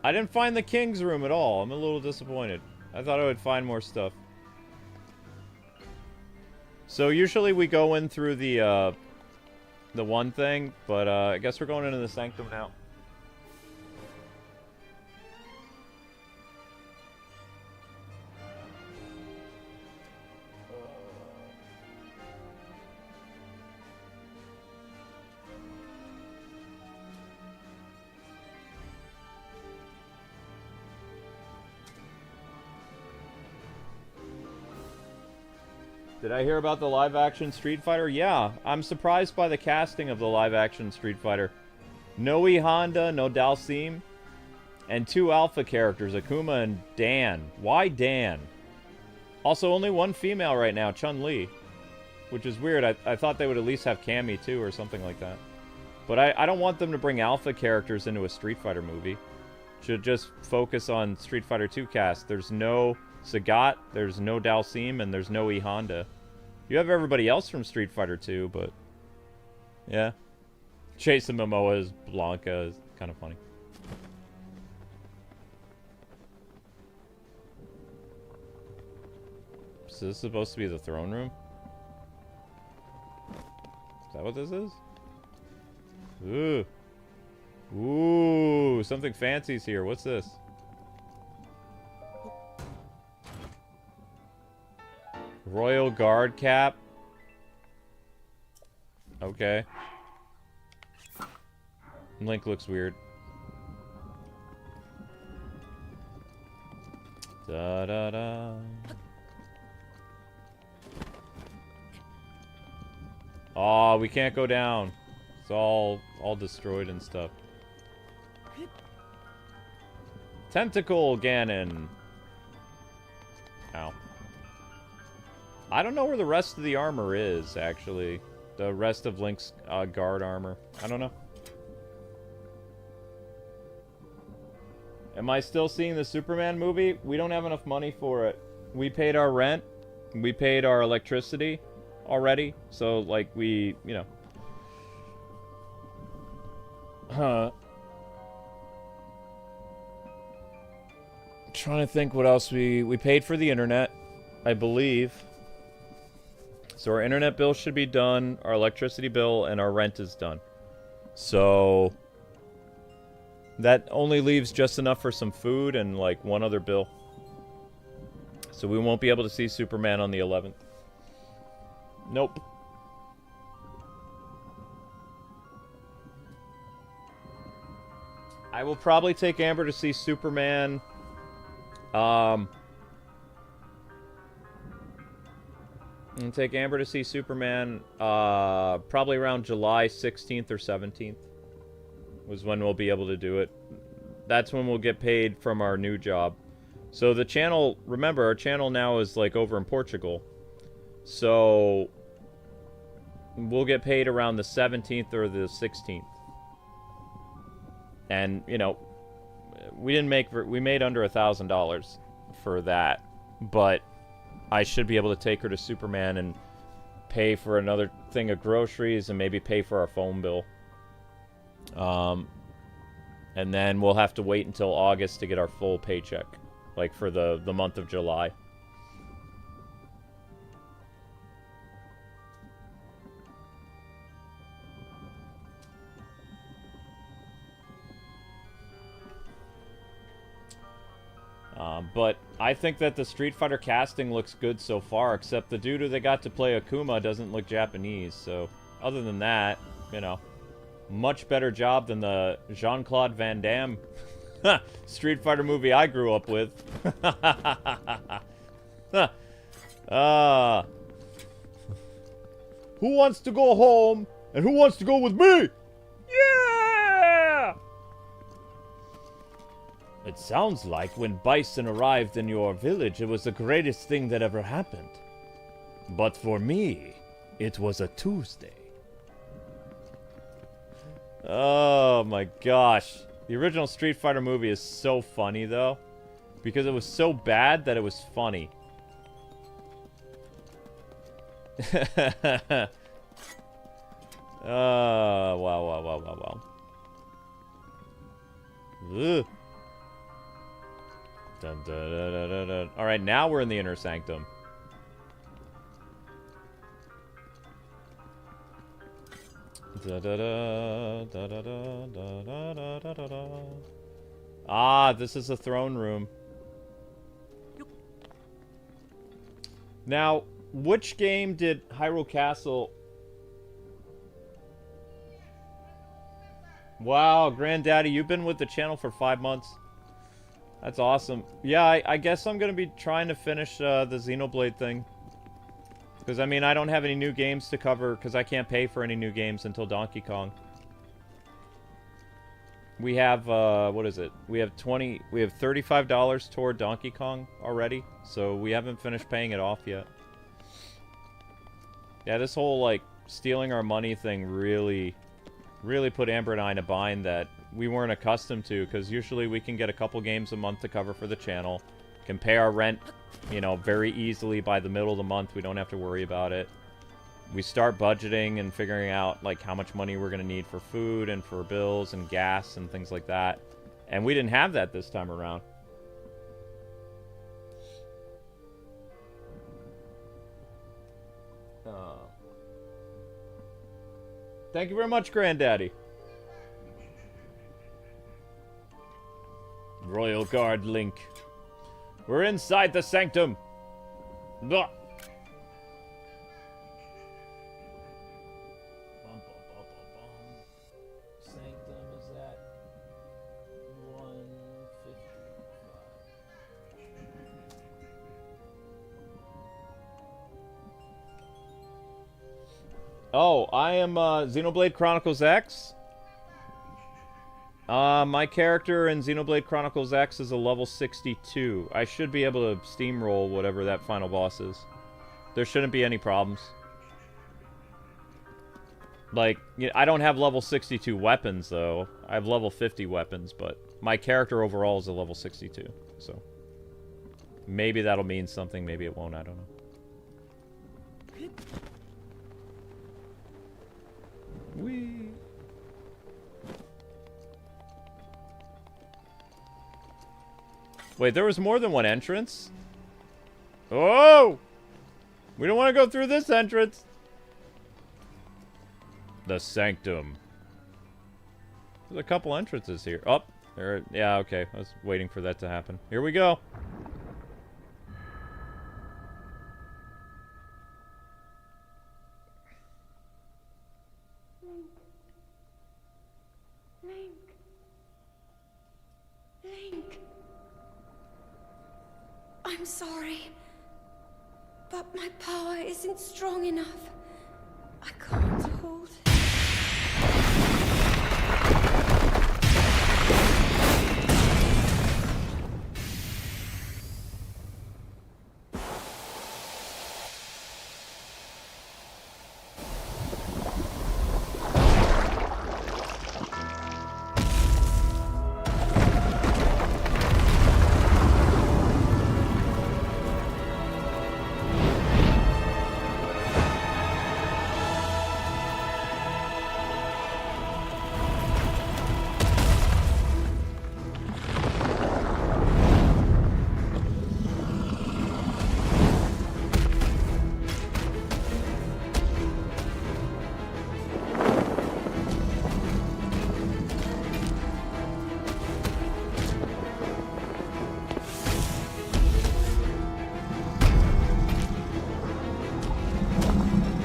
[SPEAKER 1] I didn't find the king's room at all. I'm a little disappointed. I thought I would find more stuff. So usually we go in through the one thing, but I guess we're going into the Sanctum now. Did I hear about the live-action Street Fighter? Yeah, I'm surprised by the casting of the live-action Street Fighter. No E Honda, no Dalsim, and 2 alpha characters, Akuma and Dan. Why Dan? Also, only 1 female right now, Chun-Li, which is weird. I thought they would at least have Cammy too, or something like that. But I don't want them to bring alpha characters into a Street Fighter movie. Should just focus on Street Fighter 2 cast. There's no Sagat, there's no Dalsim, and there's no E Honda. You have everybody else from Street Fighter 2, but yeah. Jason Momoa as Blanca is kind of funny. So this is supposed to be the throne room? Is that what this is? Ooh. Ooh, something fancy's here. What's this? Royal Guard cap. Okay. Link looks weird. Da da da. Aw, we can't go down. It's all destroyed and stuff. Tentacle Ganon. Ow. I don't know where the rest of the armor is, actually. The rest of Link's guard armor. I don't know. Am I still seeing the Superman movie? We don't have enough money for it. We paid our rent. We paid our electricity already. So, like, we, you know. Trying to think what else we paid for the internet, I believe. So our internet bill should be done, our electricity bill, and our rent is done. So that only leaves just enough for some food and like one other bill. So we won't be able to see Superman on the 11th. Nope. I will probably take Amber to see Superman. And take Amber to see Superman probably around July 16th or 17th was when we'll be able to do it. That's when we'll get paid from our new job. So the channel, remember, our channel now is like over in Portugal. So we'll get paid around the 17th or the 16th. And, you know, we made under $1,000 for that, but I should be able to take her to Superman and pay for another thing of groceries and maybe pay for our phone bill. And then we'll have to wait until August to get our full paycheck, like for the month of July. But I think that the Street Fighter casting looks good so far, except the dude who they got to play Akuma doesn't look Japanese, so other than that, you know, much better job than the Jean-Claude Van Damme Street Fighter movie I grew up with. Who wants to go home, and who wants to go with me? Yeah! It sounds like when Bison arrived in your village, it was the greatest thing that ever happened. But for me, it was a Tuesday. Oh my gosh. The original Street Fighter movie is so funny, though. Because it was so bad that it was funny. Oh, wow. Ugh. Dun, dun, dun, dun, dun, dun. All right, now we're in the inner sanctum. Da, da, da, da, da, da, da, da, da, da, da. Ah, this is the throne room. Now, which game did Hyrule Castle... Wow, Granddaddy, you've been with the channel for 5 months. That's awesome. Yeah, I guess I'm going to be trying to finish the Xenoblade thing. Because, I mean, I don't have any new games to cover, because I can't pay for any new games until Donkey Kong. We have, what is it? We have $35 toward Donkey Kong already, so we haven't finished paying it off yet. Yeah, this whole, like, stealing our money thing really put Amber and I in a bind that we weren't accustomed to, because usually we can get a couple games a month to cover for the channel, can pay our rent, you know, very easily by the middle of the month. We don't have to worry about it. We start budgeting and figuring out, like, how much money we're going to need for food and for bills and gas and things like that. And we didn't have that this time around. Thank you very much, Granddaddy. Royal Guard Link. We're inside the Sanctum. Blah. Sanctum is at 155. Oh, I am Xenoblade Chronicles X. My character in Xenoblade Chronicles X is a level 62. I should be able to steamroll whatever that final boss is. There shouldn't be any problems. Like, I don't have level 62 weapons, though. I have level 50 weapons, but my character overall is a level 62, so... Maybe that'll mean something, maybe it won't, I don't know. Whee! Wait, there was more than one entrance? Oh! We don't want to go through this entrance! The Sanctum. There's a couple entrances here. Oh, there. Yeah, okay. I was waiting for that to happen. Here we go.
[SPEAKER 3] Link. Link. I'm sorry, but my power isn't strong enough. I can't hold it.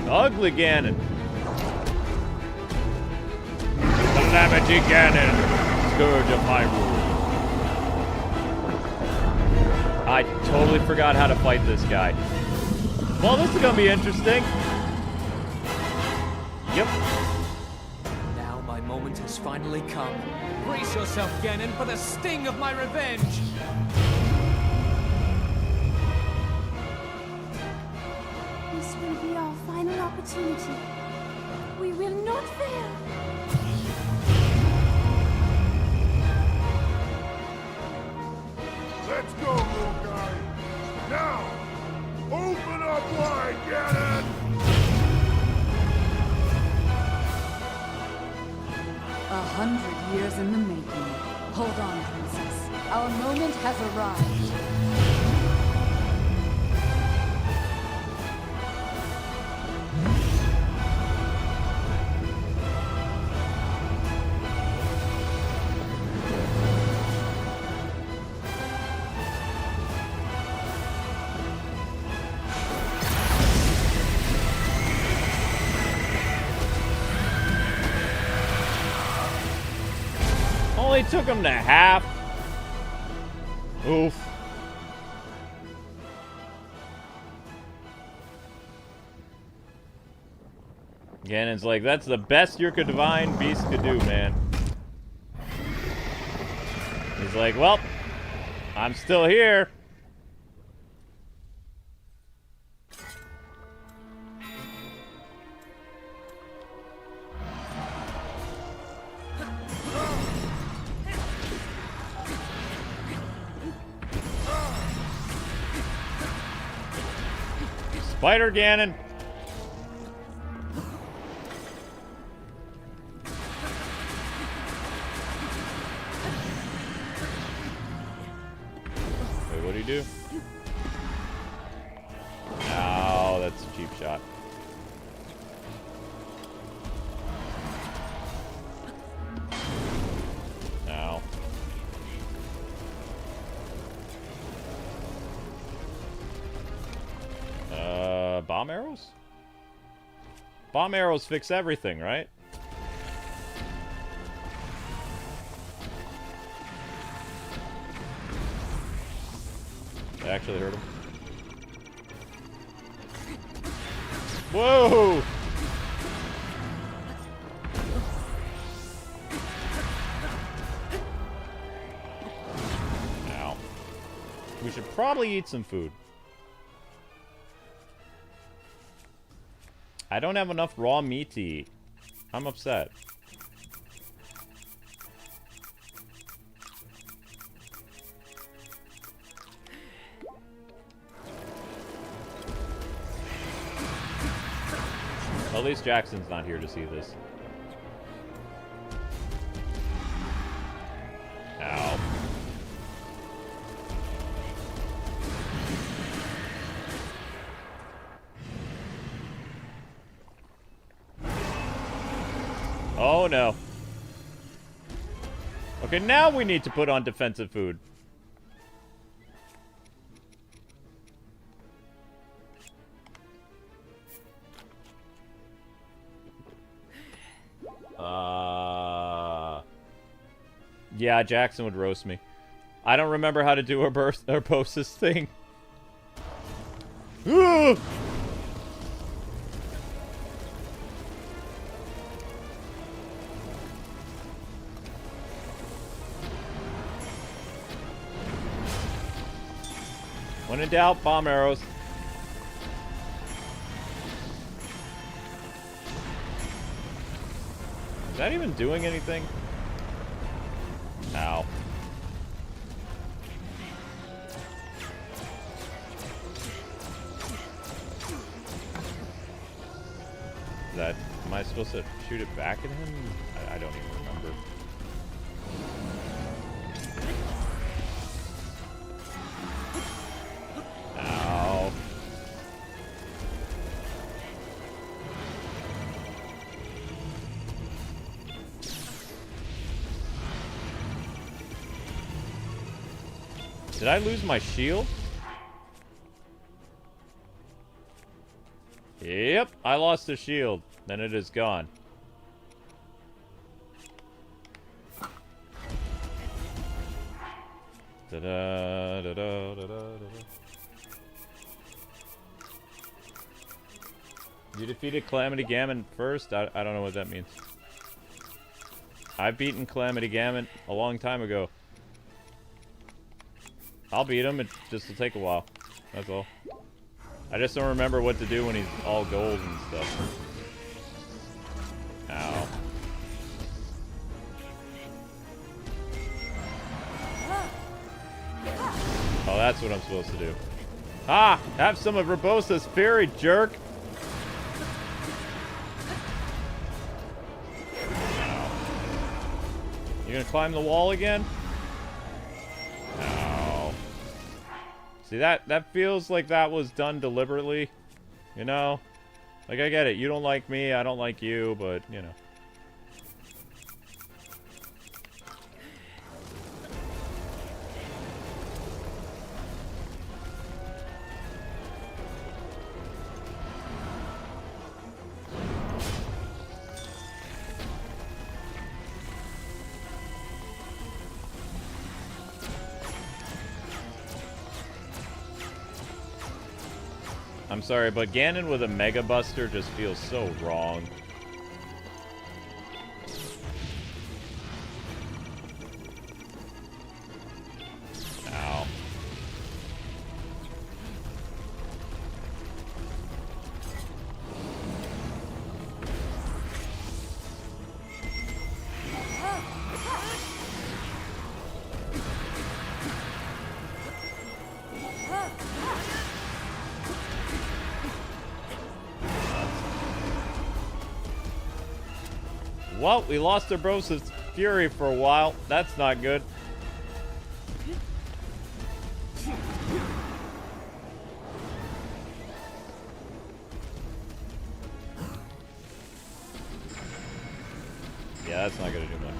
[SPEAKER 1] Ugly Ganon. Calamity Ganon, Scourge of Hyrule. I totally forgot how to fight this guy. Well, this is gonna be interesting. Yep.
[SPEAKER 2] Now my moment has finally come. Brace yourself, Ganon, for the sting of my revenge!
[SPEAKER 3] This will be our final opportunity. We will not fail.
[SPEAKER 4] Let's go, little guy. Now, open up wide, Ganon!
[SPEAKER 5] 100 years in the making. Hold on, Princess. Our moment has arrived.
[SPEAKER 1] Only took him to half. Oof. Ganon's like, that's the best your divine beast could do, man. He's like, well, I'm still here. Spider Ganon. Wait, what do you do? Oh, that's a cheap shot. Ow. Bomb arrows? Bomb arrows fix everything, right? I actually hurt him. Whoa! Ow. We should probably eat some food. I don't have enough raw meat to eat. I'm upset. At least Jackson's not here to see this. Ow. Oh no. Okay, now we need to put on defensive food. Yeah, Jackson would roast me. I don't remember how to do Urbosa's thing. When in doubt, bomb arrows. Is that even doing anything? Ow. Is that... Am I supposed to shoot it back at him? I don't even remember. Ow. Did I lose my shield? Yep, I lost the shield. Then it is gone. Da-da, da-da, da-da, da-da. You defeated Calamity Ganon first? I don't know what that means. I've beaten Calamity Ganon a long time ago. I'll beat him, it just will take a while. That's all. I just don't remember what to do when he's all gold and stuff. Ow. Oh, that's what I'm supposed to do. Ah! Have some of Urbosa's fury, jerk! Ow. You gonna climb the wall again? See, that feels like that was done deliberately, you know? Like, I get it. You don't like me, I don't like you, but, you know. I'm sorry, but Ganon with a Mega Buster just feels so wrong. Ow. Well, we lost our Brosa's Fury for a while. That's not good. Yeah, that's not gonna do much.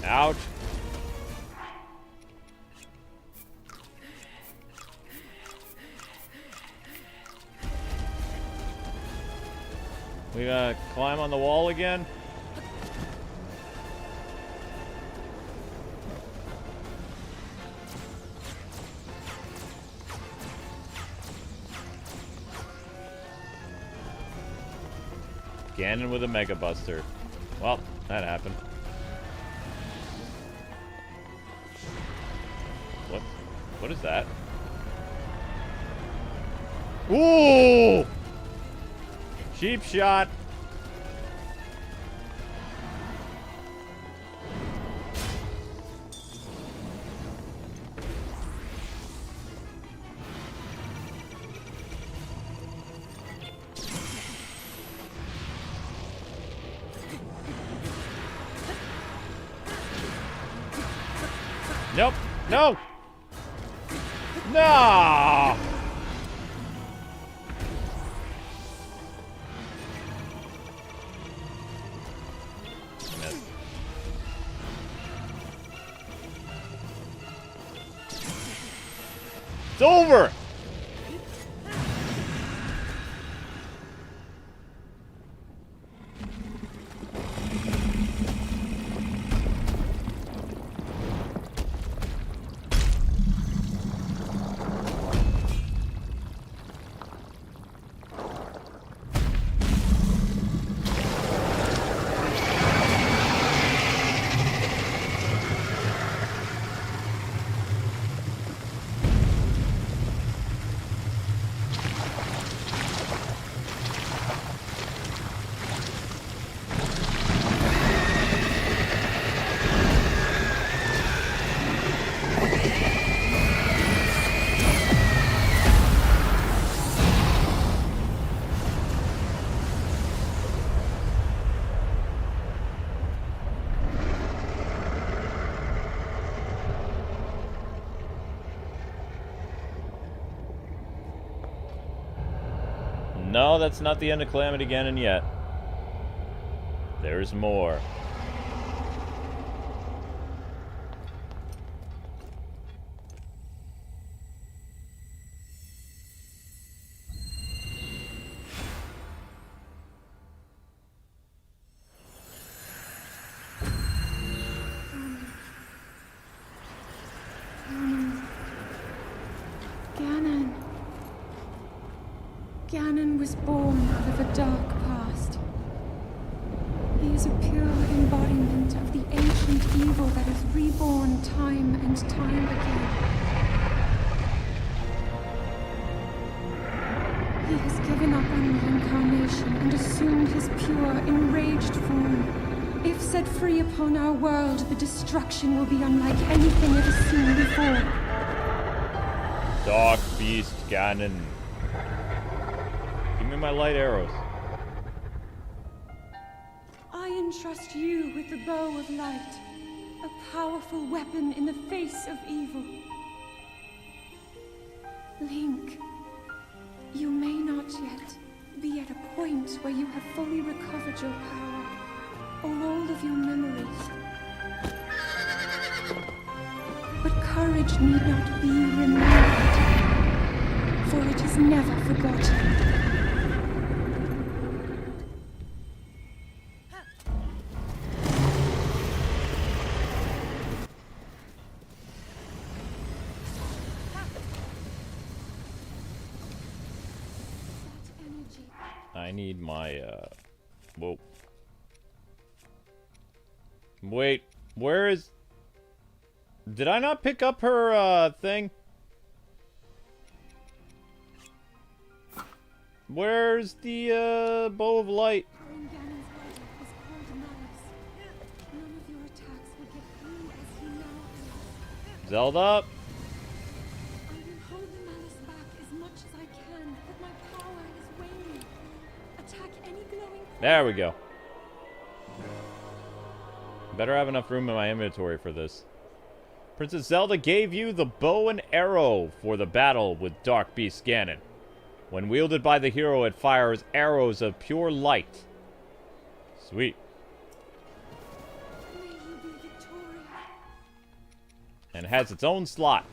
[SPEAKER 1] Ouch. We gotta climb on the wall again? Ganon with a Mega Buster. Well, that happened. What is that? Ooh! Cheap shot. Nope. No! No! Missed. It's over! No, that's not the end of Calamity Ganon yet. There's more.
[SPEAKER 3] Ganon. Ganon was born out of a dark past. He is a pure embodiment of the ancient evil that is reborn time and time again. He has given up on reincarnation and assumed his pure, enraged form. If set free upon our world, the destruction will be unlike anything ever seen before.
[SPEAKER 1] Dark Beast Ganon. Give me my light arrows.
[SPEAKER 3] I entrust you with the bow of light, a powerful weapon in the face of evil. Link, you may not yet be at a point where you have fully recovered your power, or all of your memories. But courage need not be remembered, for it is never forgotten.
[SPEAKER 1] I need my, whoa. Wait, where is... Did I not pick up her, thing? Where's the, bow of light?
[SPEAKER 3] During Ganon's wedding was called malice. None of your attacks will get through as he now has.
[SPEAKER 1] Zelda?
[SPEAKER 3] I will hold the malice back as much as I can, but my power is waning. Attack any glowing...
[SPEAKER 1] There we go. Better have enough room in my inventory for this. Princess Zelda gave you the bow and arrow for the battle with Dark Beast Ganon. When wielded by the hero, it fires arrows of pure light. Sweet.
[SPEAKER 3] May you be victorious.
[SPEAKER 1] And it has its own slot.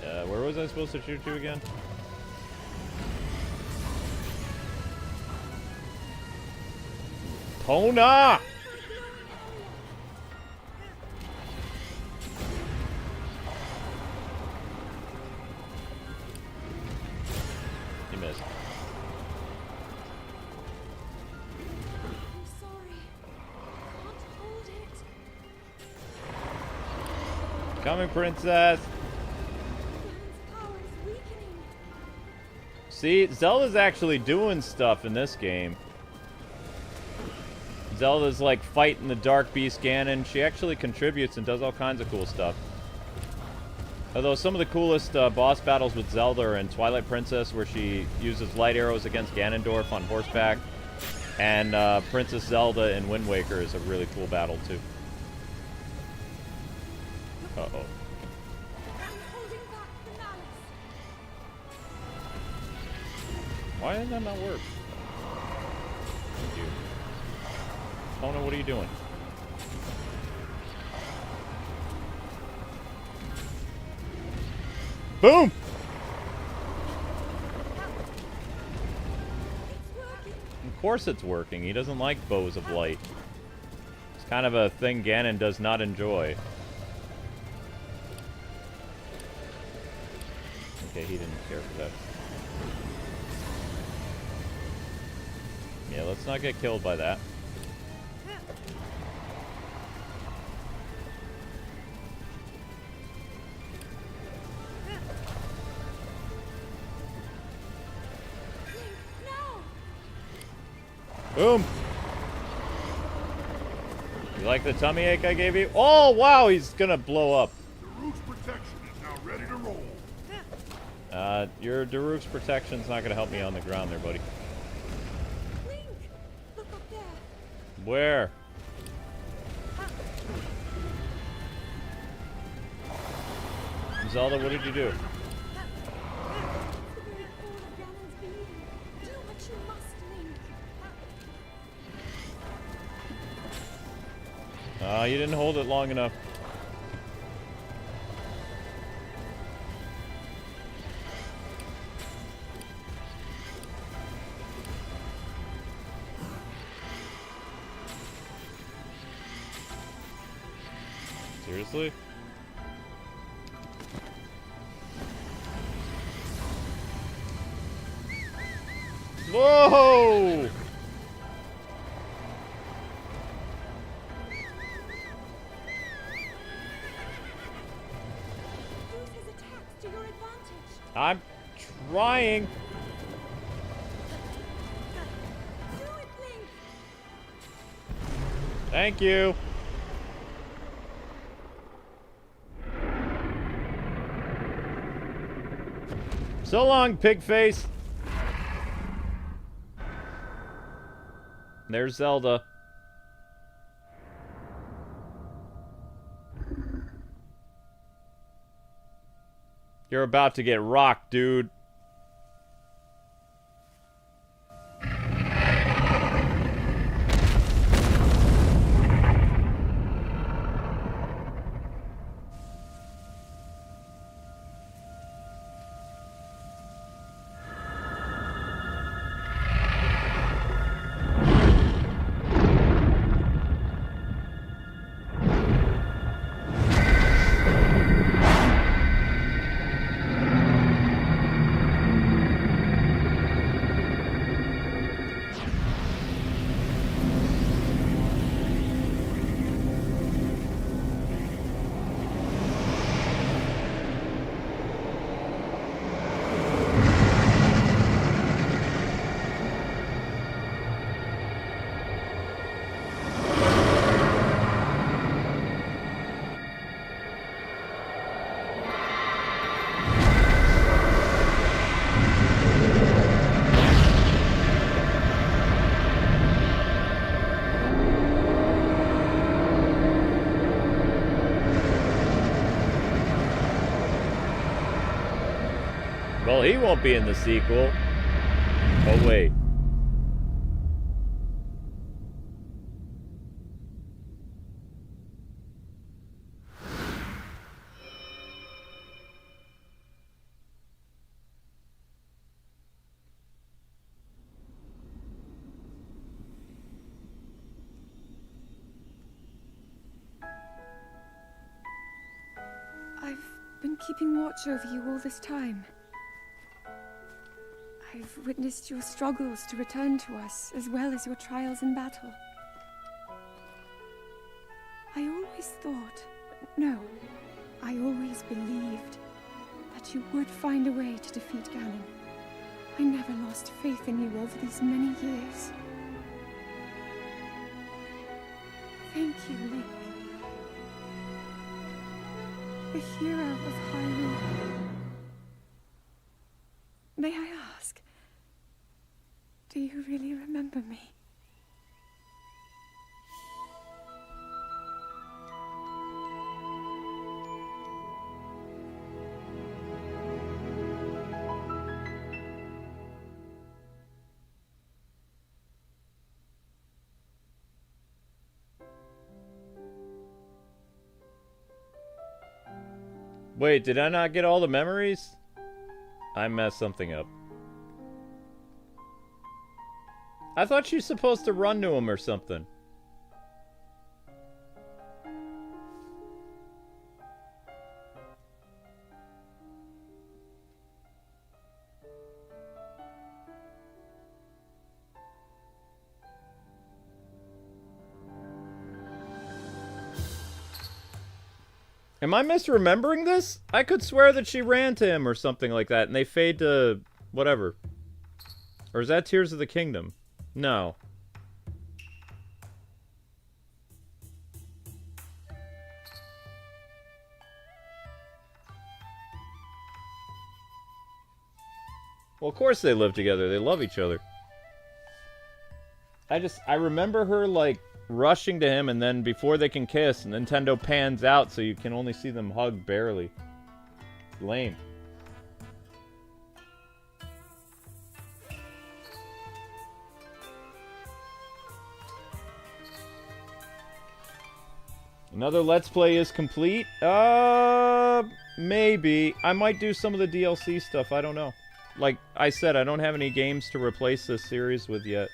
[SPEAKER 1] Where was I supposed to shoot you again? Pona! You missed.
[SPEAKER 3] I'm sorry. Can't hold it.
[SPEAKER 1] Coming, princess.
[SPEAKER 3] Ganon's power is weakening.
[SPEAKER 1] See, Zelda's actually doing stuff in this game. Zelda's like fighting the Dark Beast Ganon. She actually contributes and does all kinds of cool stuff. Although some of the coolest boss battles with Zelda are in Twilight Princess, where she uses light arrows against Ganondorf on horseback. And Princess Zelda in Wind Waker is a really cool battle too. Uh-oh.
[SPEAKER 3] I'm holding back the malice.
[SPEAKER 1] Why did that not work? Thank you. Oh no, what are you doing? Boom! Of course it's working. He doesn't like bows of light. It's kind of a thing Ganon does not enjoy. Okay, he didn't care for that. Yeah, let's not get killed by that. Boom! You like the tummy ache I gave you? Oh, wow, he's gonna blow up.
[SPEAKER 4] Daruk's protection is now ready to roll.
[SPEAKER 1] Your Daruk's protection's not gonna help me on the ground there, buddy.
[SPEAKER 3] Link, look up there.
[SPEAKER 1] Where? Zelda, what did you do?
[SPEAKER 3] The very core of Ganon's being. Do what you must, Link.
[SPEAKER 1] You didn't hold it long enough. Seriously? Whoa!
[SPEAKER 3] Use his attacks to your advantage.
[SPEAKER 1] I'm trying.
[SPEAKER 3] Do it, Link.
[SPEAKER 1] Thank you. So long, pig face. There's Zelda. You're about to get rocked, dude. Well, he won't be in the sequel. Oh, wait.
[SPEAKER 3] I've been keeping watch over you all this time. I've witnessed your struggles to return to us, as well as your trials in battle. I always thought, no, I always believed that you would find a way to defeat Ganon. I never lost faith in you over these many years. Thank you, Link. The hero of Hyrule. May I ask, do you really remember me?
[SPEAKER 1] Wait, did I not get all the memories? I messed something up. I thought she's supposed to run to him or something. Am I misremembering this? I could swear that she ran to him or something like that, and they fade to whatever. Or is that Tears of the Kingdom? No. Well, of course they live together. They love each other. I remember her, like, rushing to him, and then before they can kiss, Nintendo pans out so you can only see them hug barely. Lame. Another Let's Play is complete? Maybe. I might do some of the DLC stuff, I don't know. Like I said, I don't have any games to replace this series with yet.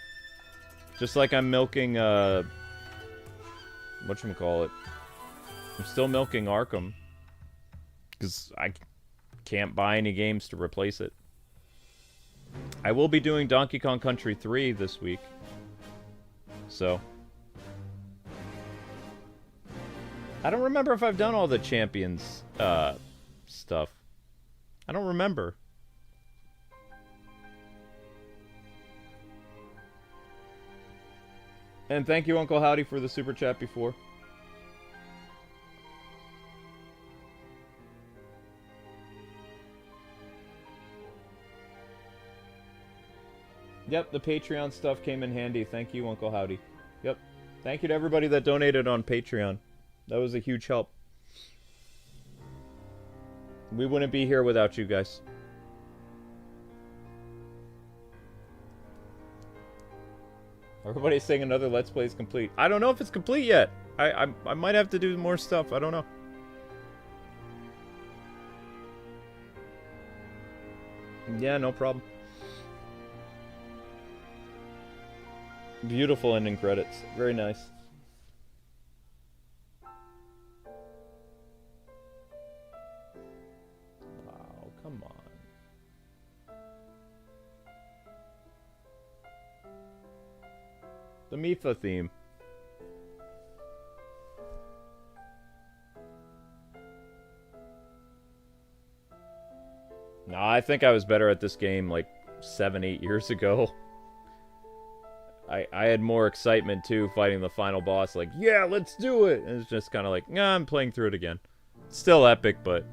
[SPEAKER 1] Just like I'm milking, whatchamacallit. I'm still milking Arkham. Because I can't buy any games to replace it. I will be doing Donkey Kong Country 3 this week. So. I don't remember if I've done all the Champions, stuff. I don't remember. And thank you, Uncle Howdy, for the super chat before. Yep, the Patreon stuff came in handy. Thank you, Uncle Howdy. Yep. Thank you to everybody that donated on Patreon. That was a huge help. We wouldn't be here without you guys. Everybody's saying another Let's Play is complete. I don't know if it's complete yet. I might have to do more stuff. I don't know. Yeah, no problem. Beautiful ending credits. Very nice. Wow, come on. The Mifa theme. No, I think I was better at this game like 7-8 years ago. I had more excitement too fighting the final boss, like, yeah, let's do it! And it's just kind of like, nah, I'm playing through it again. It's still epic, but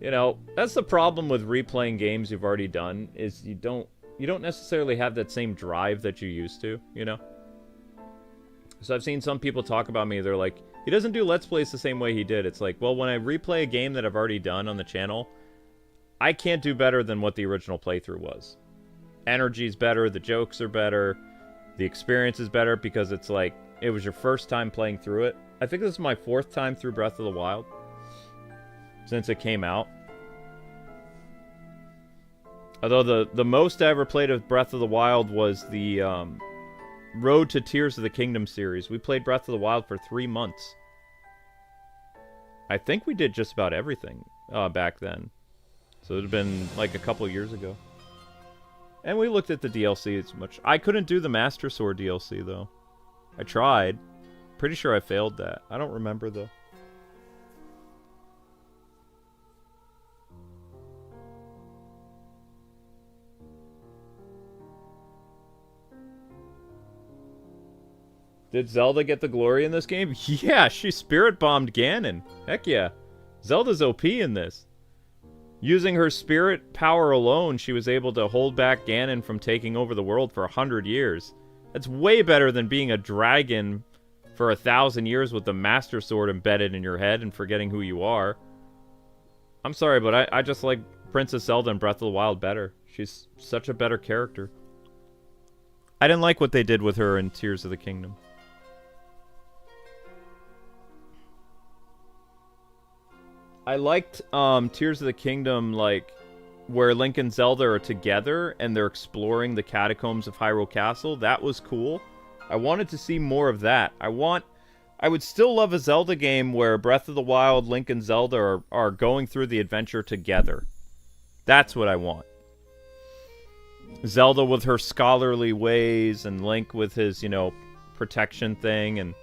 [SPEAKER 1] you know, that's the problem with replaying games you've already done, is you don't necessarily have that same drive that you used to, you know? So I've seen some people talk about me, they're like, he doesn't do Let's Plays the same way he did. It's like, well, when I replay a game that I've already done on the channel, I can't do better than what the original playthrough was. Energy's better, the jokes are better, the experience is better because it's like, it was your first time playing through it. I think this is my 4th time through Breath of the Wild since it came out. Although the most I ever played of Breath of the Wild was the Road to Tears of the Kingdom series. We played Breath of the Wild for 3 months. I think we did just about everything back then. So it would have been like a couple years ago. And we looked at the DLC as much. I couldn't do the Master Sword DLC, though. I tried. Pretty sure I failed that. I don't remember, though. Did Zelda get the glory in this game? Yeah, she spirit bombed Ganon. Heck yeah. Zelda's OP in this. Using her spirit power alone, she was able to hold back Ganon from taking over the world for 100 years. That's way better than being a dragon for 1,000 years with the Master Sword embedded in your head and forgetting who you are. I'm sorry, but I just like Princess Zelda in Breath of the Wild better. She's such a better character. I didn't like what they did with her in Tears of the Kingdom. I liked Tears of the Kingdom, like, where Link and Zelda are together and they're exploring the catacombs of Hyrule Castle. That was cool. I wanted to see more of that. I would still love a Zelda game where Breath of the Wild, Link and Zelda are going through the adventure together. That's what I want. Zelda with her scholarly ways and Link with his, you know, protection thing. And,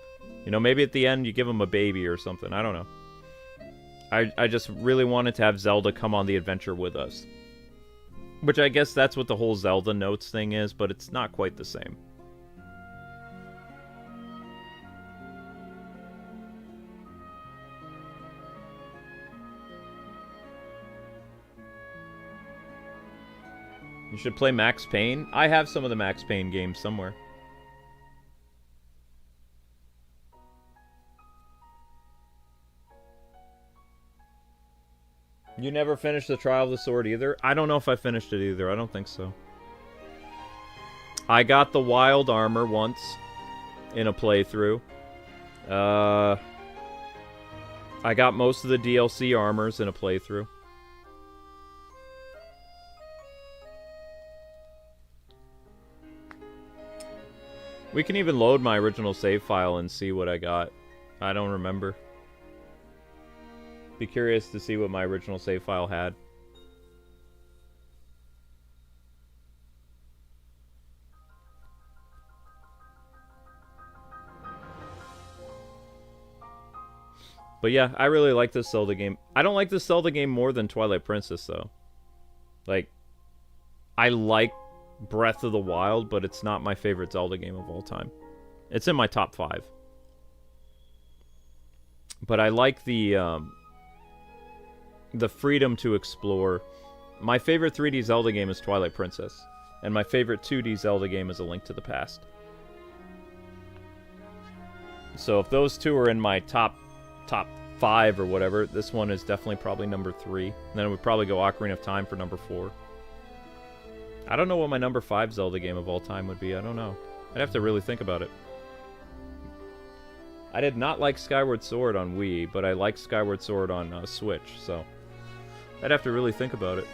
[SPEAKER 1] you know, maybe at the end you give him a baby or something. I don't know. I just really wanted to have Zelda come on the adventure with us. Which I guess that's what the whole Zelda Notes thing is, but it's not quite the same. You should play Max Payne. I have some of the Max Payne games somewhere. You never finished the Trial of the Sword either? I don't know if I finished it either. I don't think so. I got the Wild Armor once in a playthrough. I got most of the DLC armors in a playthrough. We can even load my original save file and see what I got. I don't remember. Be curious to see what my original save file had. But yeah, I really like this Zelda game. I don't like this Zelda game more than Twilight Princess, though. Like, I like Breath of the Wild, but it's not my favorite Zelda game of all time. It's in my top 5. But I like the freedom to explore. My favorite 3D Zelda game is Twilight Princess. And my favorite 2D Zelda game is A Link to the Past. So if those two are in my top 5 or whatever, this one is definitely probably number 3. And then it would probably go Ocarina of Time for number 4. I don't know what my number 5 Zelda game of all time would be. I don't know. I'd have to really think about it. I did not like Skyward Sword on Wii, but I liked Skyward Sword on Switch, so I'd have to really think about it.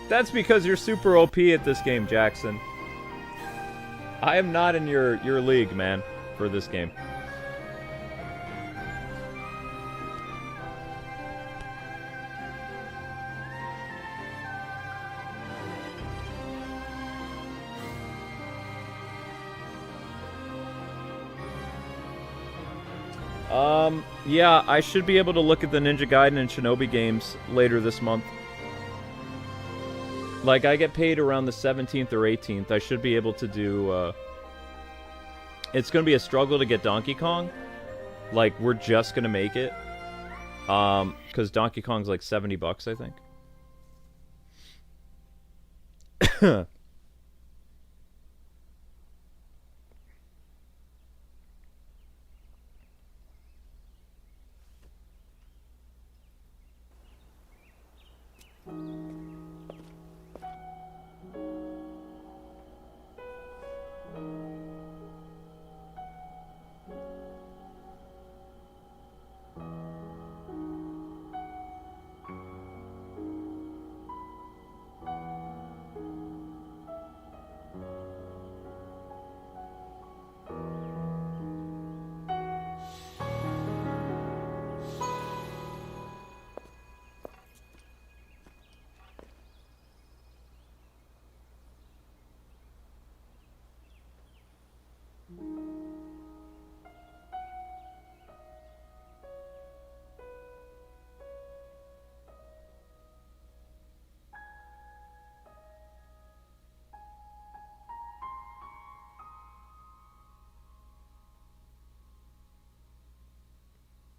[SPEAKER 1] That's because you're super OP at this game, Jackson. I am not in your league, man, for this game. Yeah, I should be able to look at the Ninja Gaiden and Shinobi games later this month. Like, I get paid around the 17th or 18th. I should be able to do, It's gonna be a struggle to get Donkey Kong. Like, we're just gonna make it. Because Donkey Kong's like $70, I think.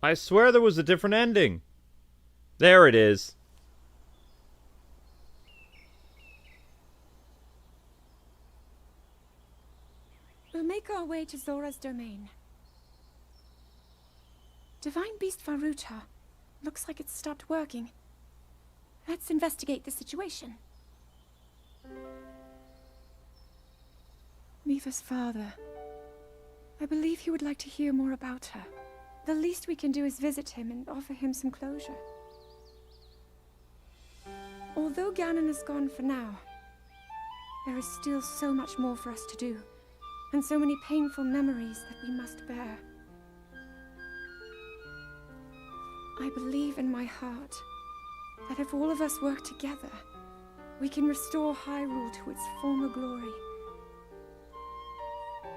[SPEAKER 1] I swear there was a different ending. There it is.
[SPEAKER 3] We'll make our way to Zora's domain. Divine Beast Varuta. Looks like it's stopped working. Let's investigate the situation. Miva's father. I believe he would like to hear more about her. The least we can do is visit him and offer him some closure. Although Ganon is gone for now, there is still so much more for us to do, and so many painful memories that we must bear. I believe in my heart that if all of us work together, we can restore Hyrule to its former glory.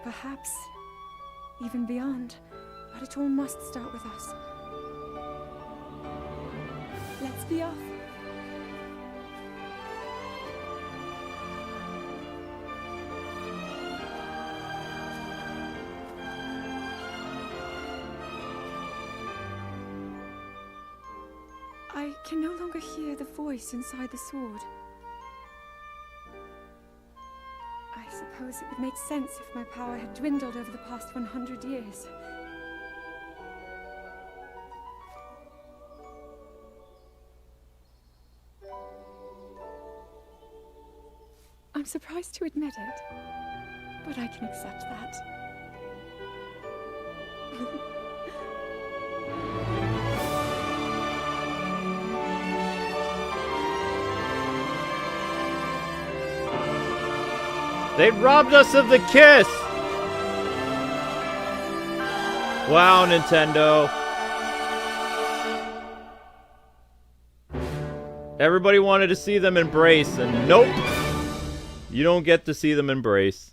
[SPEAKER 3] Perhaps even beyond. But it all must start with us. Let's be off. I can no longer hear the voice inside the sword. I suppose it would make sense if my power had dwindled over the past 100 years. I'm surprised to admit it, but I can accept that.
[SPEAKER 1] They robbed us of the kiss! Wow, Nintendo. Everybody wanted to see them embrace, and nope! You don't get to see them embrace.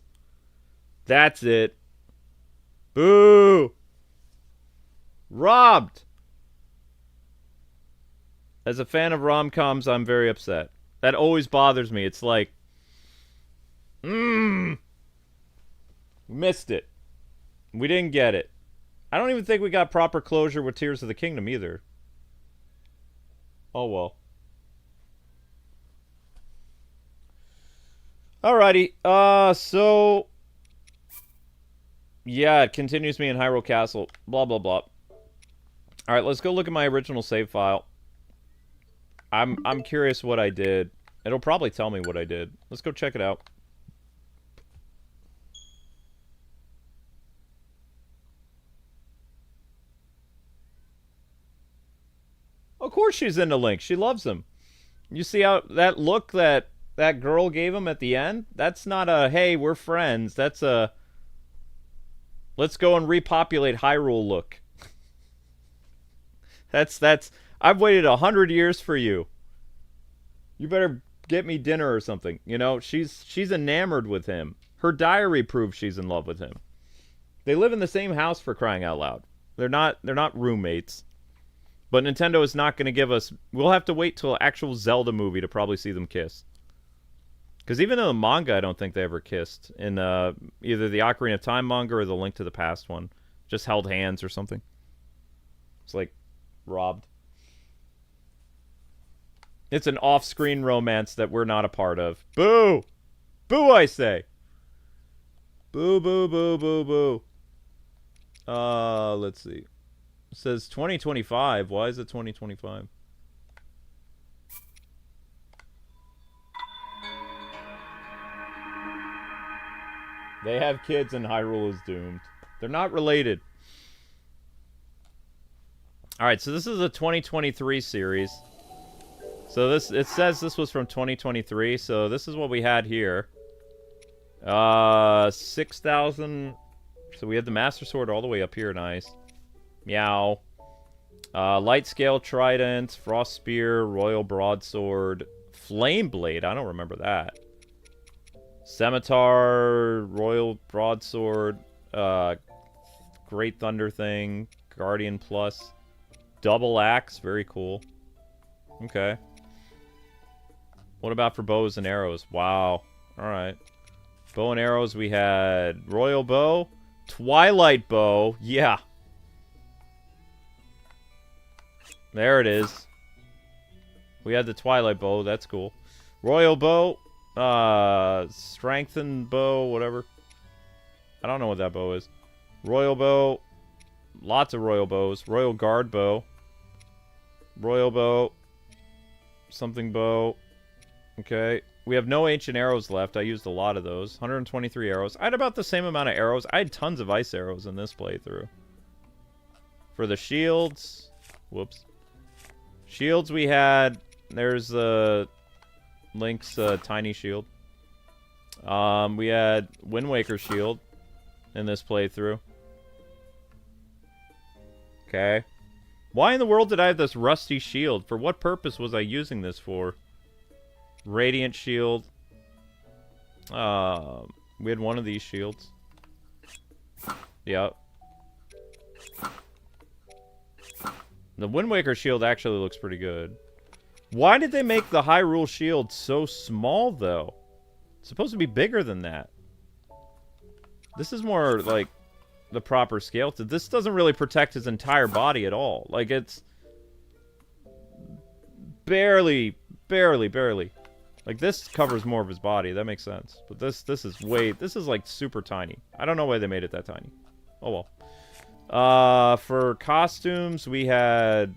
[SPEAKER 1] That's it. Boo! Robbed! As a fan of rom-coms, I'm very upset. That always bothers me. It's like... Missed it. We didn't get it. I don't even think we got proper closure with Tears of the Kingdom either. Oh well. Alrighty, so... Yeah, it continues me in Hyrule Castle. Blah, blah, blah. Alright, let's go look at my original save file. I'm curious what I did. It'll probably tell me what I did. Let's go check it out. Of course she's into Link. She loves him. You see how that look that girl gave him at the end? That's not a, hey, we're friends. That's a, let's go and repopulate Hyrule look. That's, I've waited 100 years for you. You better get me dinner or something. You know, she's enamored with him. Her diary proves she's in love with him. They live in the same house, for crying out loud. They're not roommates. But Nintendo is not going to give us... We'll have to wait till an actual Zelda movie to probably see them kiss. Because even in the manga, I don't think they ever kissed. In either the Ocarina of Time manga or the Link to the Past one. Just held hands or something. It's like, robbed. It's an off-screen romance that we're not a part of. Boo! Boo, I say! Boo, boo, boo, boo, boo. Let's see. It says 2025. Why is it 2025? They have kids and Hyrule is doomed. They're not related. Alright, so this is a 2023 series. So this, it says this was from 2023, so this is what we had here. 6,000... So we had the Master Sword all the way up here, nice. Meow. Light Scale Trident, Frost Spear, Royal Broadsword, Flame Blade, I don't remember that. Scimitar, Royal Broadsword, Great Thunder Thing, Guardian Plus, Double Axe, very cool. Okay. What about for bows and arrows? Wow. Alright. Bow and arrows, we had Royal Bow, Twilight Bow, yeah. There it is. We had the Twilight Bow, that's cool. Royal Bow, Strengthened Bow, whatever. I don't know what that bow is. Royal Bow, lots of Royal Bows. Royal Guard Bow. Royal Bow, something bow. Okay. We have no ancient arrows left. I used a lot of those. 123 arrows. I had about the same amount of arrows. I had tons of ice arrows in this playthrough. For the shields... Whoops. Shields we had... There's Link's tiny shield. We had Wind Waker's shield in this playthrough. Okay. Why in the world did I have this rusty shield? For what purpose was I using this for? Radiant shield. We had one of these shields. Yep. The Wind Waker shield actually looks pretty good. Why did they make the Hyrule shield so small, though? It's supposed to be bigger than that. This is more, like, the proper scale. This doesn't really protect his entire body at all. Like, it's... Barely. Like, this covers more of his body. That makes sense. But this is way... This is, like, super tiny. I don't know why they made it that tiny. Oh, well. For costumes, we had...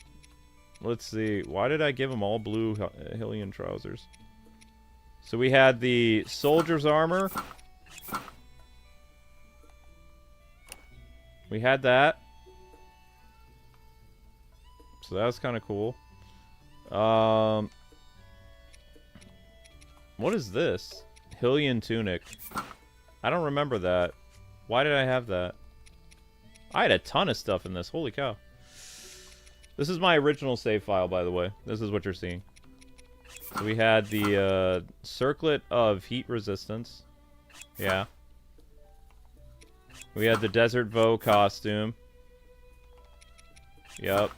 [SPEAKER 1] Let's see. Why did I give him all blue Hylian trousers? So we had the soldier's armor. We had that. So that was kind of cool. What is this? Hylian tunic. I don't remember that. Why did I have that? I had a ton of stuff in this. Holy cow. This is my original save file, by the way. This is what you're seeing. So we had the circlet of heat resistance. Yeah. We had the Desert Voe costume. Yep.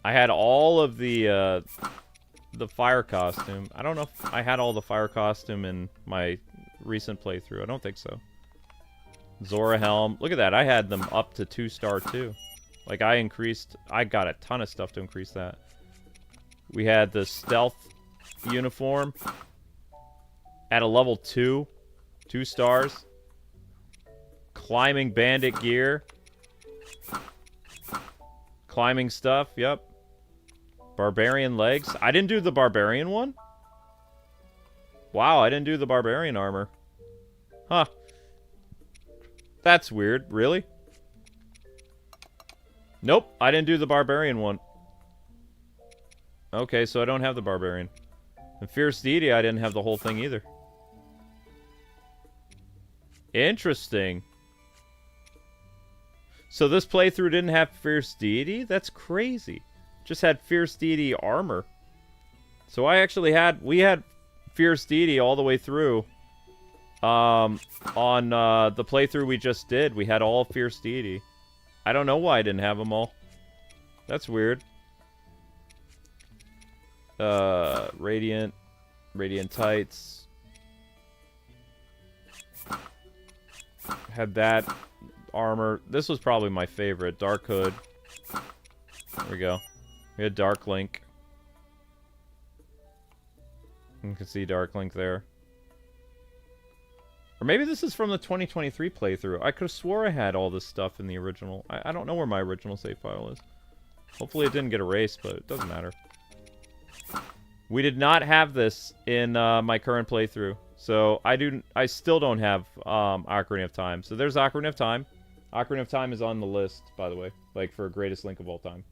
[SPEAKER 1] I had all of the fire costume. I don't know if I had all the fire costume in my recent playthrough. I don't think so. Zora Helm. Look at that. I had them up to 2-star too. Like I got a ton of stuff to increase that. We had the stealth uniform at a level 2, 2 stars. Climbing bandit gear. Climbing stuff, yep. Barbarian legs. I didn't do the barbarian one? Wow, I didn't do the barbarian armor. Huh. That's weird. Really? Nope, I didn't do the barbarian one. Okay, so I don't have the barbarian. And Fierce Deity, I didn't have the whole thing either. Interesting. So this playthrough didn't have Fierce Deity? That's crazy. Just had Fierce Deity armor. So we had Fierce Deity all the way through. On the playthrough we just did, we had all Fierce Deity. I don't know why I didn't have them all. That's weird. Radiant Tights. Had that armor. This was probably my favorite. Dark Hood. There we go. We had Dark Link. You can see Dark Link there. Or maybe this is from the 2023 playthrough. I could have swore I had all this stuff in the original. I don't know where my original save file is. Hopefully it didn't get erased, but it doesn't matter. We did not have this in my current playthrough. So I still don't have Ocarina of Time. So there's Ocarina of Time. Ocarina of Time is on the list, by the way. Like, for greatest Link of all time.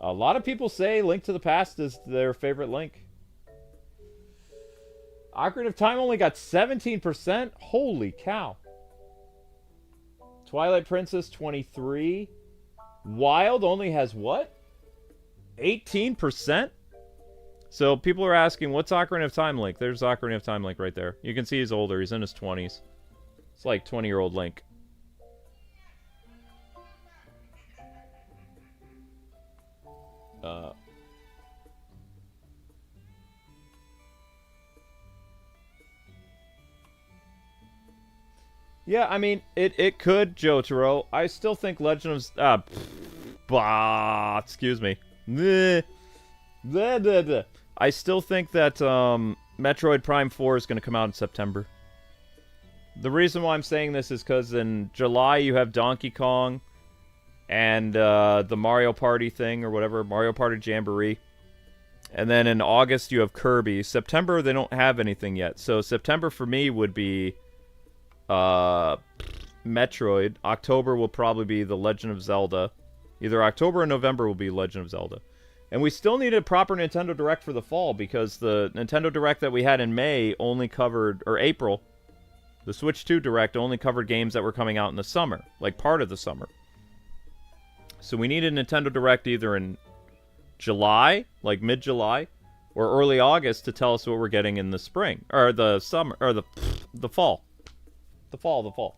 [SPEAKER 1] A lot of people say Link to the Past is their favorite Link. Ocarina of Time only got 17%? Holy cow. Twilight Princess, 23. Wild only has what? 18%? So people are asking, what's Ocarina of Time Link? There's Ocarina of Time Link right there. You can see he's older. He's in his 20s. It's like 20-year-old Link. Yeah, I mean, it could, Jotaro. I still think Legend of... excuse me. I still think that Metroid Prime 4 is going to come out in September. The reason why I'm saying this is because in July you have Donkey Kong and the Mario Party thing or whatever, Mario Party Jamboree. And then in August you have Kirby. September they don't have anything yet. So September for me would be Metroid. October will probably be The Legend of Zelda. Either October or November will be Legend of Zelda. And we still need a proper Nintendo Direct for the fall because the Nintendo Direct that we had in May only covered, or April, the Switch 2 Direct only covered games that were coming out in the summer, like part of the summer. So we need a Nintendo Direct either in July, like mid-July, or early August to tell us what we're getting in the spring, or the summer, or the fall. The fall.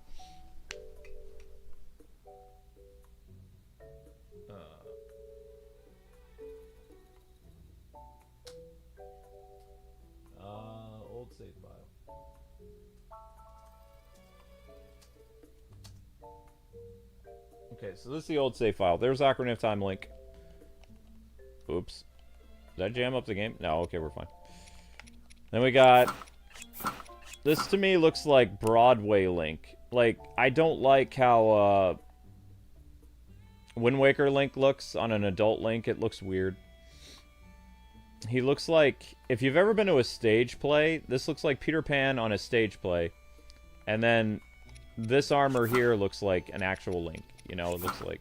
[SPEAKER 1] Old save file. Okay, so this is the old save file. There's Ocarina of Time Link. Oops. Did I jam up the game? No, okay, we're fine. Then we got... This, to me, looks like Broadway Link. Like, I don't like how, Wind Waker Link looks on an adult Link. It looks weird. He looks like... If you've ever been to a stage play, this looks like Peter Pan on a stage play. And then this armor here looks like an actual Link. You know, it looks like...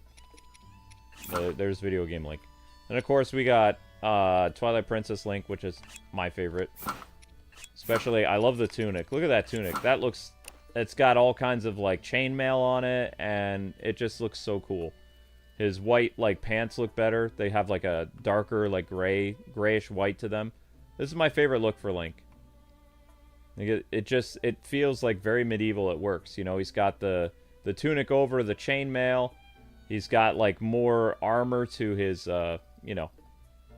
[SPEAKER 1] there's Video Game Link. And, of course, we got Twilight Princess Link, which is my favorite. Especially, I love the tunic. Look at that tunic. That looks... It's got all kinds of, like, chainmail on it, and it just looks so cool. His white, like, pants look better. They have, like, a darker, like, grayish white to them. This is my favorite look for Link. It feels, like, very medieval. It works. You know, he's got the tunic over the chainmail. He's got, like, more armor to his, you know,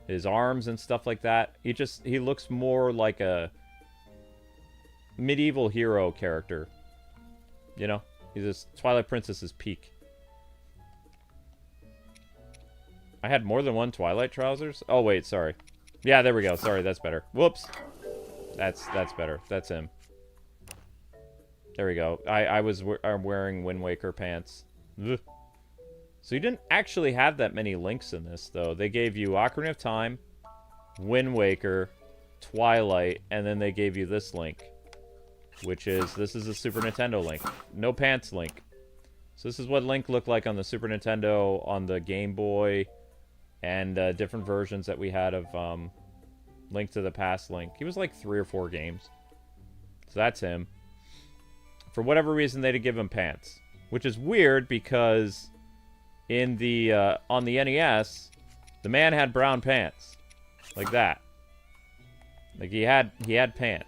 [SPEAKER 1] his arms and stuff like that. He looks more like a... medieval hero character, you know? He's this Twilight Princess's peak. I had more than one Twilight trousers? Oh, wait, sorry. Yeah, there we go. Sorry, that's better. Whoops. That's better. That's him. There we go. I'm wearing Wind Waker pants. Ugh. So you didn't actually have that many links in this, though. They gave you Ocarina of Time, Wind Waker, Twilight, and then they gave you this link. Which is, this is a Super Nintendo Link. No pants Link. So this is what Link looked like on the Super Nintendo, on the Game Boy, and different versions that we had of Link to the Past Link. He was like 3 or 4 games. So that's him. For whatever reason, they didn't give him pants. Which is weird because in the on the NES, the man had brown pants. Like that. Like he had pants.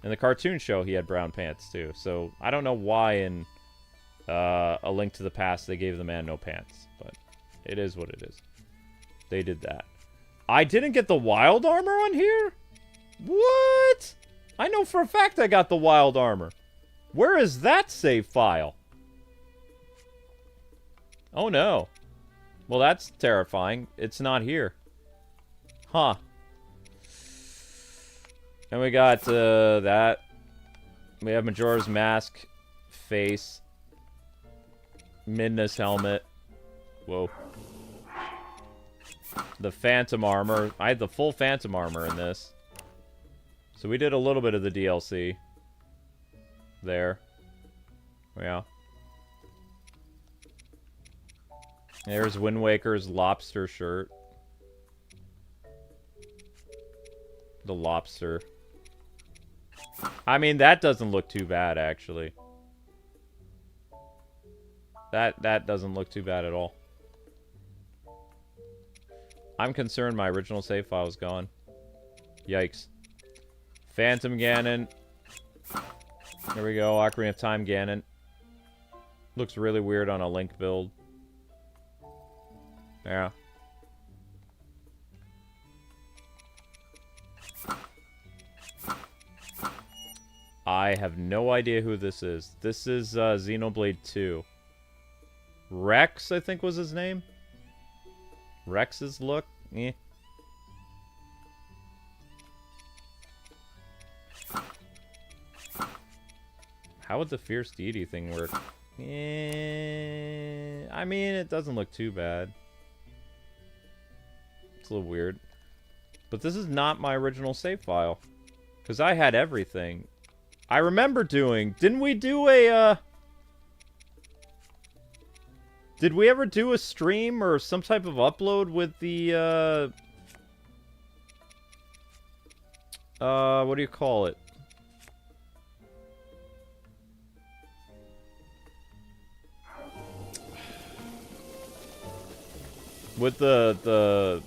[SPEAKER 1] In the cartoon show, he had brown pants too. So I don't know why in A Link to the Past they gave the man no pants. But it is what it is. They did that. I didn't get the wild armor on here? What? I know for a fact I got the wild armor. Where is that save file? Oh no. Well, that's terrifying. It's not here. Huh. And we got that. We have Majora's Mask, face, Midna's helmet. Whoa. The Phantom armor. I had the full Phantom armor in this. So we did a little bit of the DLC. There. Yeah. There's Wind Waker's lobster shirt. The lobster. I mean, that doesn't look too bad, actually. That doesn't look too bad at all. I'm concerned my original save file is gone. Yikes. Phantom Ganon. There we go, Ocarina of Time Ganon. Looks really weird on a Link build. Yeah. I have no idea who this is. This is Xenoblade 2. Rex, I think was his name. Rex's look? Eh. How would the Fierce Deity thing work? Eh, I mean, it doesn't look too bad. It's a little weird. But this is not my original save file. Because I had everything. I remember doing... Didn't we do a, Did we ever do a stream or some type of upload with the, what do you call it? With the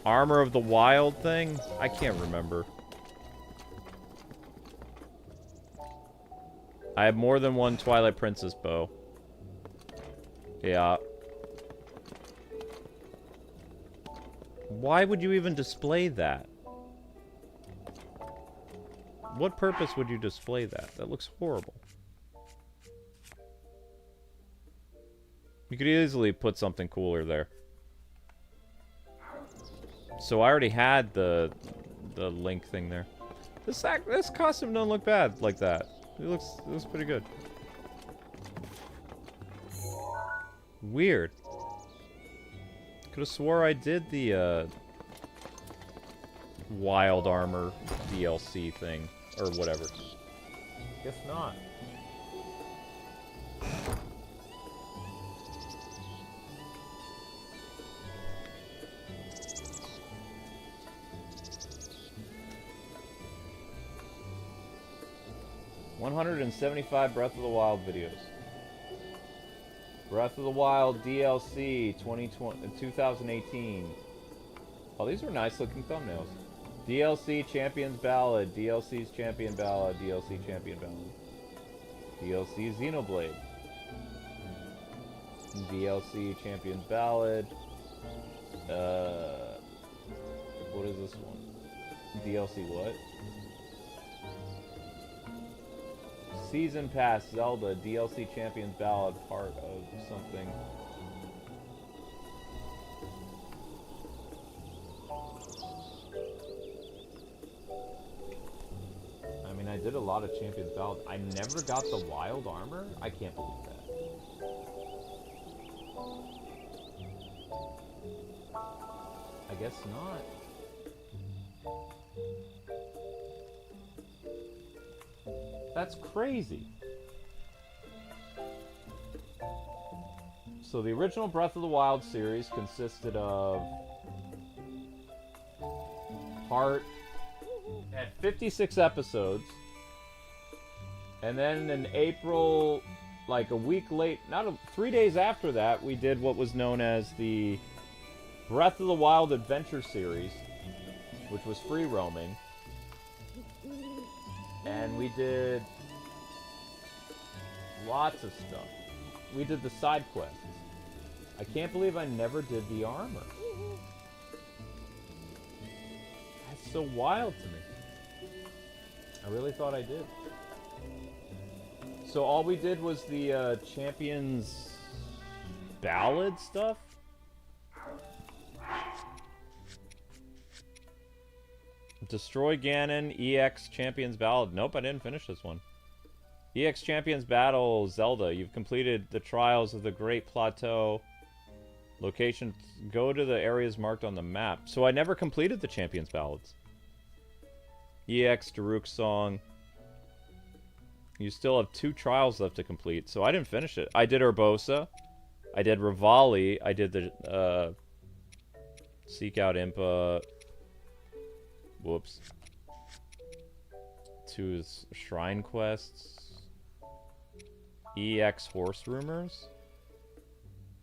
[SPEAKER 1] Armor of the Wild thing? I can't remember. I have more than one Twilight Princess bow. Yeah. Why would you even display that? What purpose would you display that? That looks horrible. You could easily put something cooler there. So I already had the Link thing there. This costume don't look bad like that. It looks pretty good. Weird. Could have swore I did the Wild Armor DLC thing or whatever. Guess not. $175 Breath of the Wild videos. Breath of the Wild DLC 2018. Oh, these are nice looking thumbnails. DLC Champion's Ballad, DLC's Champion Ballad, DLC Champion Ballad. DLC Xenoblade. DLC Champion's Ballad. What is this one? DLC what? Season Pass, Zelda, DLC Champions Ballad, part of something. I mean, I did a lot of Champions Ballad. I never got the wild armor? I can't believe that. I guess not. That's crazy. So the original Breath of the Wild series consisted of had 56 episodes, and then in April, like a week late, 3 days after that, we did what was known as the Breath of the Wild Adventure series, which was free roaming. And we did lots of stuff. We did the side quests. I can't believe I never did the armor. That's so wild to me. I really thought I did. So all we did was the Champions Ballad stuff? Destroy Ganon, EX Champions Ballad. Nope, I didn't finish this one. EX Champions Battle, Zelda. You've completed the trials of the Great Plateau. Locations. Go to the areas marked on the map. So I never completed the Champions Ballads. EX Daruk's Song. You still have 2 trials left to complete, so I didn't finish it. I did Urbosa. I did Rivali. I did the Seek Out Impa. Whoops. 2 Shrine Quests. EX Horse Rumors.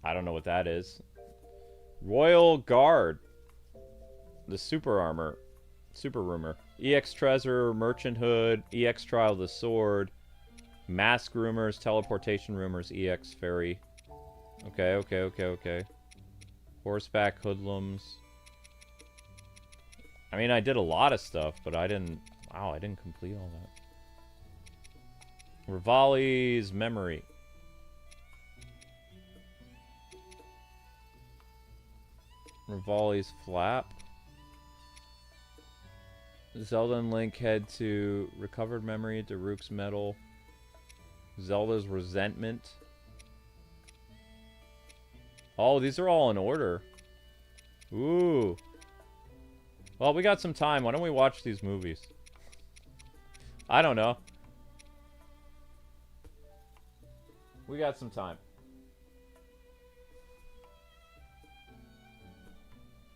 [SPEAKER 1] I don't know what that is. Royal Guard. The Super Armor. Super Rumor. EX Treasure. Merchant Hood. EX Trial of the Sword. Mask Rumors. Teleportation Rumors. EX Ferry. Okay. Horseback Hoodlums. I mean, I did a lot of stuff, but I didn't... Wow, I didn't complete all that. Rivali's Memory. Rivali's Flap. Zelda and Link head to Recovered Memory, Daruk's Medal. Zelda's Resentment. Oh, these are all in order. Ooh. Well, we got some time. Why don't we watch these movies? I don't know. We got some time.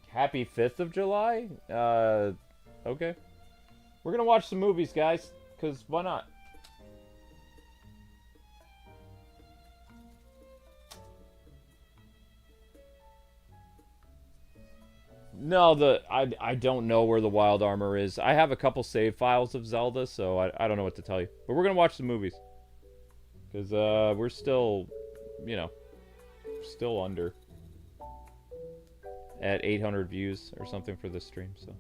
[SPEAKER 1] Happy 5th of July? Okay. We're gonna watch some movies, guys. Because why not? No, I don't know where the wild armor is. I have a couple save files of Zelda, so I don't know what to tell you. But we're gonna watch some movies. Because we're still, you know, still under at 800 views or something for this stream, so.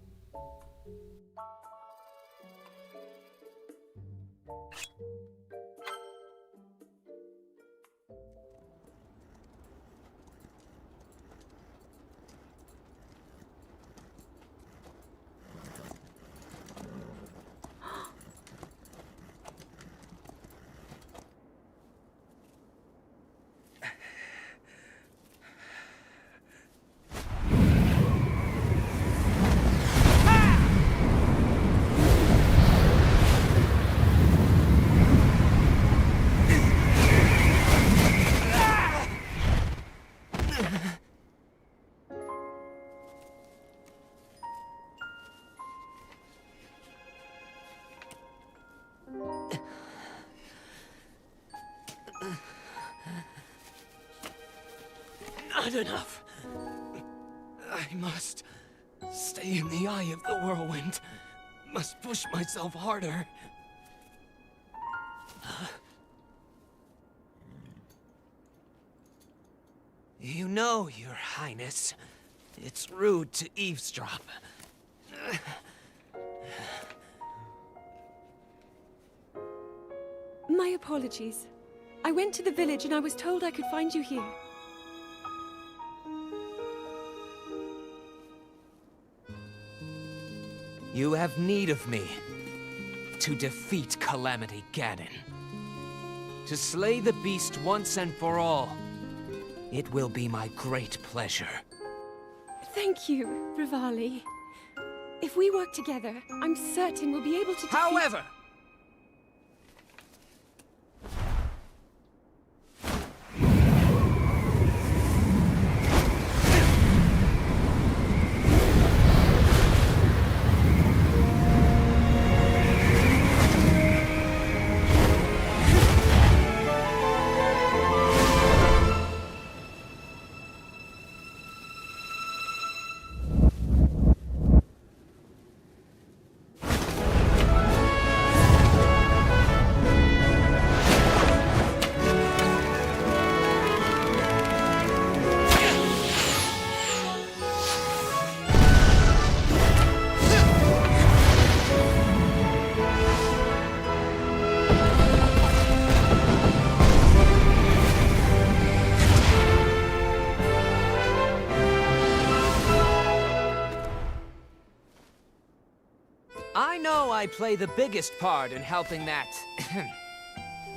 [SPEAKER 2] Not enough. I must stay in the eye of the whirlwind. Must push myself harder. You know, Your Highness, it's rude to eavesdrop.
[SPEAKER 3] My apologies. I went to the village and I was told I could find you here.
[SPEAKER 2] You have need of me to defeat Calamity Ganon. To slay the beast once and for all. It will be my great pleasure.
[SPEAKER 3] Thank you, Rivali. If we work together, I'm certain we'll be able to defeat...
[SPEAKER 2] However, I know I play the biggest part in helping that...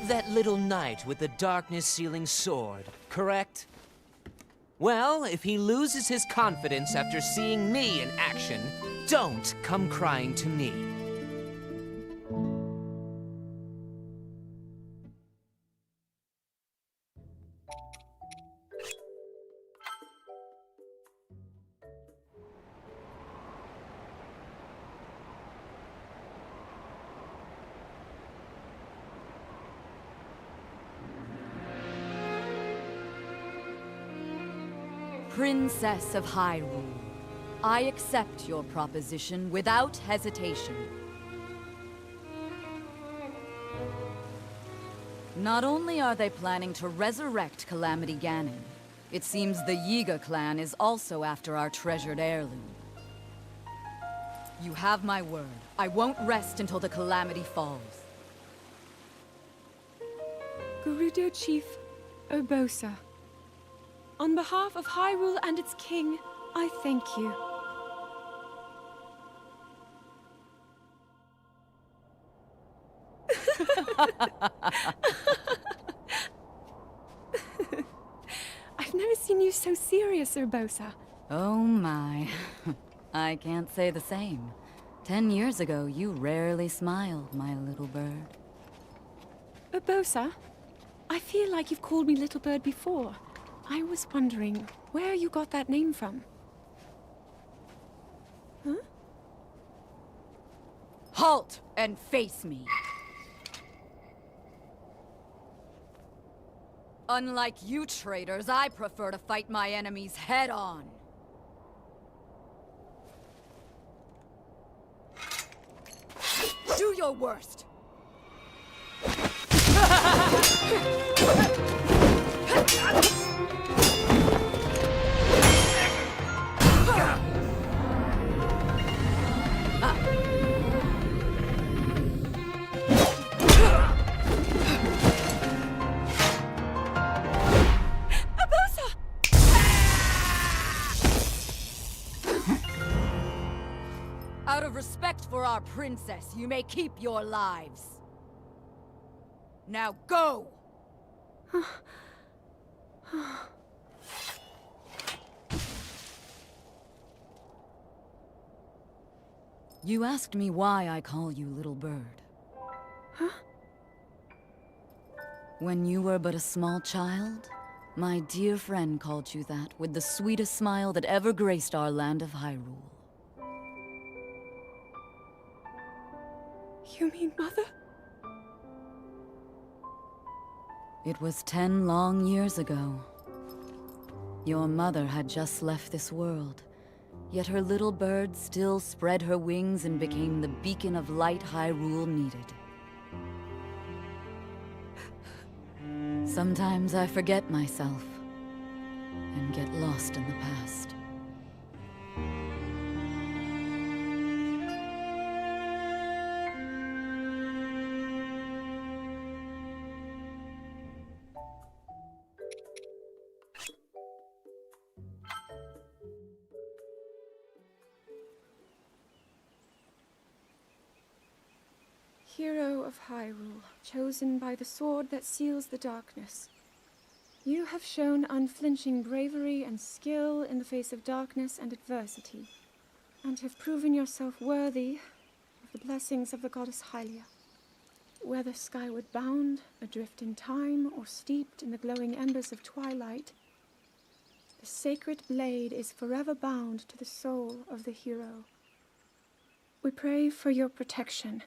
[SPEAKER 2] that little knight with the darkness-sealing sword, correct? Well, if he loses his confidence after seeing me in action, don't come crying to me.
[SPEAKER 5] Princess of Hyrule, I accept your proposition without hesitation. Not only are they planning to resurrect Calamity Ganon, it seems the Yiga clan is also after our treasured heirloom. You have my word. I won't rest until the Calamity falls.
[SPEAKER 3] Gerudo Chief Urbosa. On behalf of Hyrule and its king, I thank you. I've never seen you so serious, Urbosa.
[SPEAKER 5] Oh my. I can't say the same. 10 years ago, you rarely smiled, my little bird.
[SPEAKER 3] Urbosa, I feel like you've called me Little Bird before. I was wondering where you got that name from. Huh?
[SPEAKER 5] Halt and face me. Unlike you traitors, I prefer to fight my enemies head on. Do your worst. Out of respect for our princess, you may keep your lives. Now go! You asked me why I call you Little Bird.
[SPEAKER 3] Huh?
[SPEAKER 5] When you were but a small child, my dear friend called you that with the sweetest smile that ever graced our land of Hyrule.
[SPEAKER 3] You mean Mother?
[SPEAKER 5] It was 10 long years ago. Your mother had just left this world, yet her little bird still spread her wings and became the beacon of light Hyrule needed. Sometimes I forget myself and get lost in the past.
[SPEAKER 3] Hero of Hyrule, chosen by the sword that seals the darkness. You have shown unflinching bravery and skill in the face of darkness and adversity, and have proven yourself worthy of the blessings of the goddess Hylia. Whether skyward bound, adrift in time, or steeped in the glowing embers of twilight, the sacred blade is forever bound to the soul of the hero. We pray for your protection,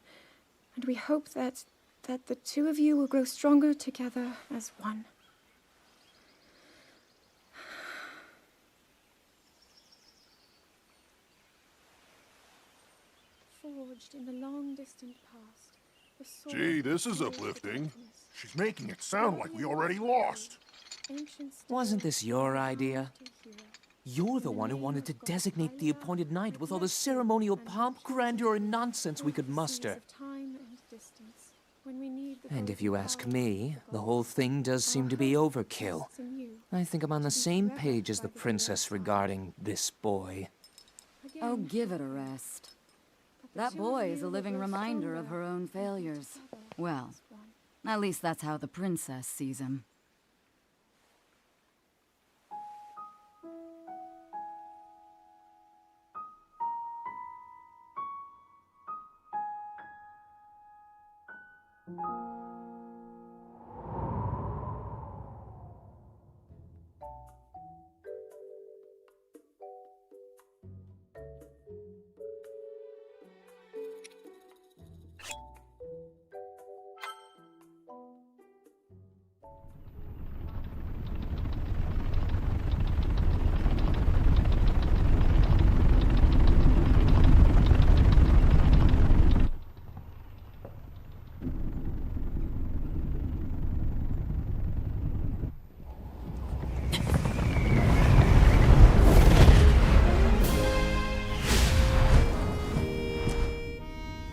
[SPEAKER 3] and we hope that the two of you will grow stronger together as one. Forged in the long distant past, the sword
[SPEAKER 4] Gee, this is
[SPEAKER 3] that creates the
[SPEAKER 4] uplifting.
[SPEAKER 3] darkness.
[SPEAKER 4] She's making it sound like we already lost.
[SPEAKER 3] Ancient
[SPEAKER 2] Wasn't
[SPEAKER 3] stories
[SPEAKER 2] this your
[SPEAKER 3] bound
[SPEAKER 2] idea?
[SPEAKER 3] to hero.
[SPEAKER 2] You're the one who wanted to designate the appointed night with all the ceremonial pomp, grandeur, and nonsense we could muster. And if you ask me, the whole thing does seem to be overkill. I think I'm on the same page as the princess regarding this boy.
[SPEAKER 5] Oh, give it a rest. That boy is a living reminder of her own failures. Well, at least that's how the princess sees him.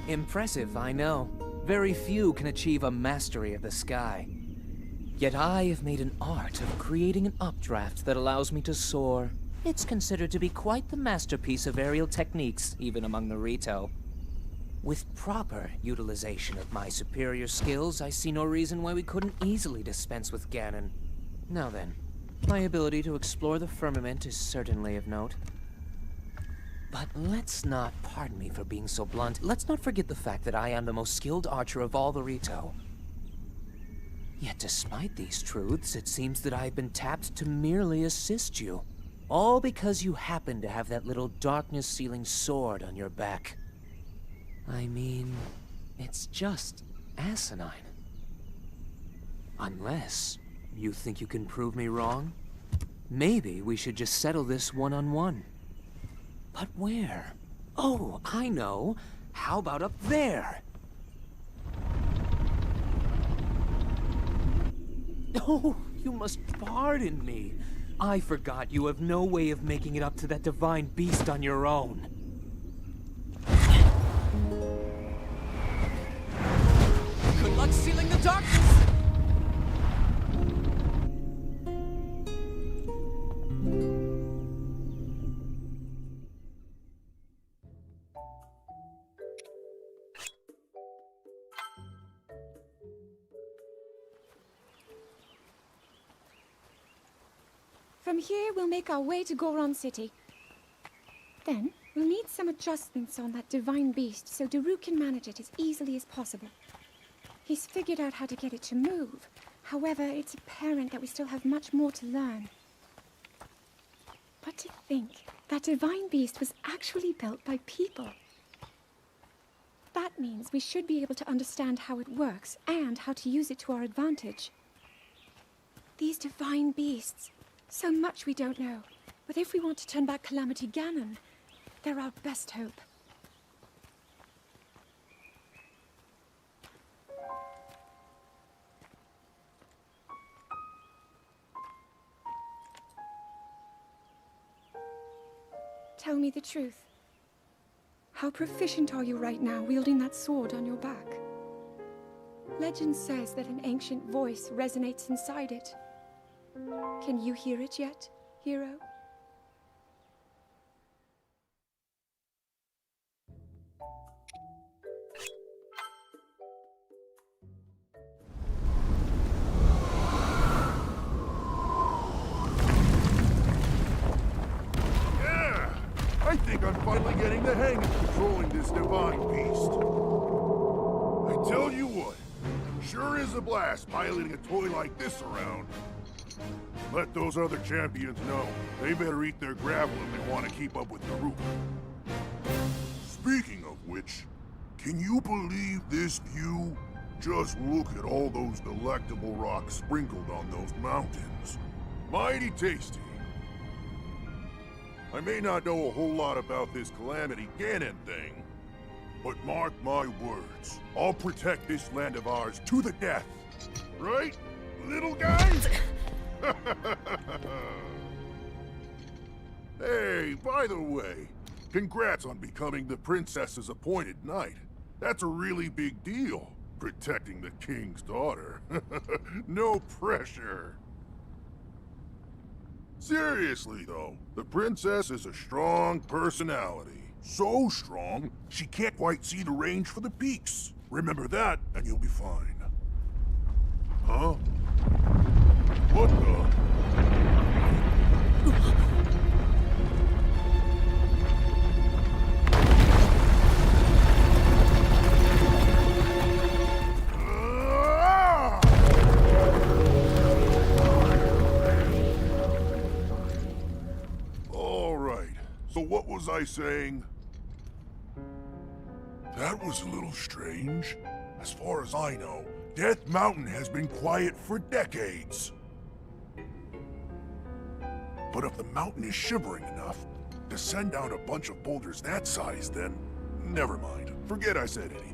[SPEAKER 2] Impressive, I know. Very few can achieve a mastery of the sky. Yet I have made an art of creating an updraft that allows me to soar. It's considered to be quite the masterpiece of aerial techniques, even among the Rito. With proper utilization of my superior skills, I see no reason why we couldn't easily dispense with Ganon. Now then, my ability to explore the firmament is certainly of note. But let's not, pardon me for being so blunt, let's not forget the fact that I am the most skilled archer of all the Rito. Yet despite these truths, it seems that I've been tapped to merely assist you. All because you happen to have that little darkness-sealing sword on your back. I mean, it's just asinine. Unless you think you can prove me wrong? Maybe we should just settle this one-on-one. But where? Oh, I know. How about up there? Oh, you must pardon me. I forgot you have no way of making it up to that divine beast on your own. Good luck sealing the darkness!
[SPEAKER 3] From here, we'll make our way to Goron City. Then, we'll need some adjustments on that divine beast so Daru can manage it as easily as possible. He's figured out how to get it to move. However, it's apparent that we still have much more to learn. But to think, that divine beast was actually built by people. That means we should be able to understand how it works and how to use it to our advantage. These divine beasts, so much we don't know. But if we want to turn back Calamity Ganon, they're our best hope. Tell me the truth. How proficient are you right now wielding that sword on your back? Legend says that an ancient voice resonates inside it. Can you hear it yet, hero?
[SPEAKER 4] getting the hang of controlling this divine beast. I tell you what, sure is a blast piloting a toy like this around. Let those other champions know they better eat their gravel if they want to keep up with Hyrule. Speaking of which, can you believe this view? Just look at all those delectable rocks sprinkled on those mountains. Mighty tasty. I may not know a whole lot about this Calamity Ganon thing, but mark my words, I'll protect this land of ours to the death. Right, little guys? Hey, by the way, congrats on becoming the princess's appointed knight. That's a really big deal, protecting the king's daughter. No pressure. Seriously, though, the princess is a strong personality. So strong, she can't quite see the range for the peaks. Remember that, and you'll be fine. Huh? What the? So what was I saying? That was a little strange. As far as I know, Death Mountain has been quiet for decades. But if the mountain is shivering enough to send down a bunch of boulders that size, then never mind. Forget I said anything.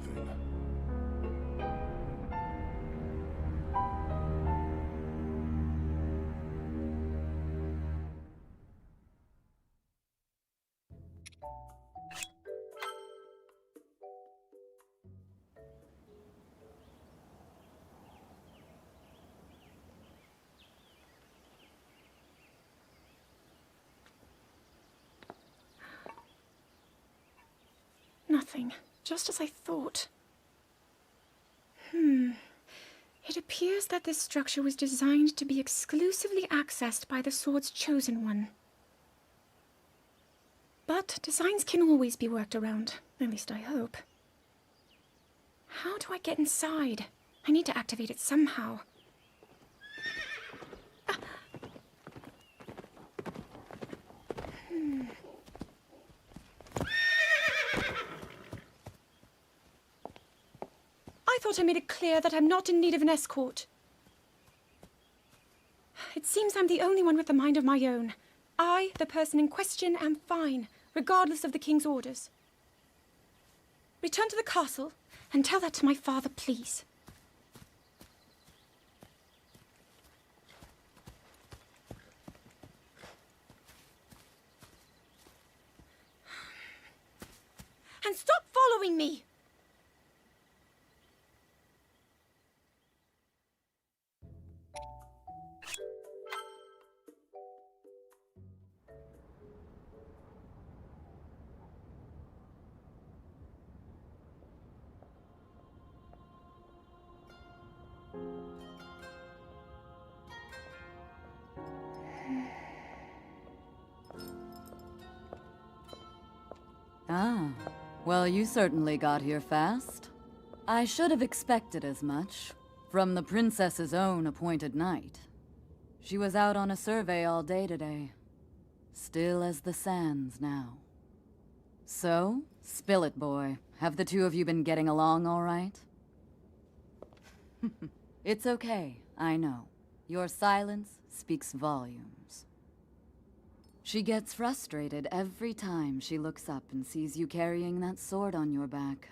[SPEAKER 3] Nothing. Just as I thought. It appears that this structure was designed to be exclusively accessed by the sword's chosen one. But designs can always be worked around. At least I hope. How do I get inside? I need to activate it somehow. I thought I made it clear that I'm not in need of an escort. It seems I'm the only one with a mind of my own. I, the person in question, am fine, regardless of the king's orders. Return to the castle and tell that to my father, please. And stop following me!
[SPEAKER 5] Ah, well, you certainly got here fast. I should have expected as much, from the princess's own appointed knight. She was out on a survey all day today. Still as the sands now. So, spill it, boy. Have the two of you been getting along all right? It's okay, I know. Your silence speaks volumes. She gets frustrated every time she looks up and sees you carrying that sword on your back.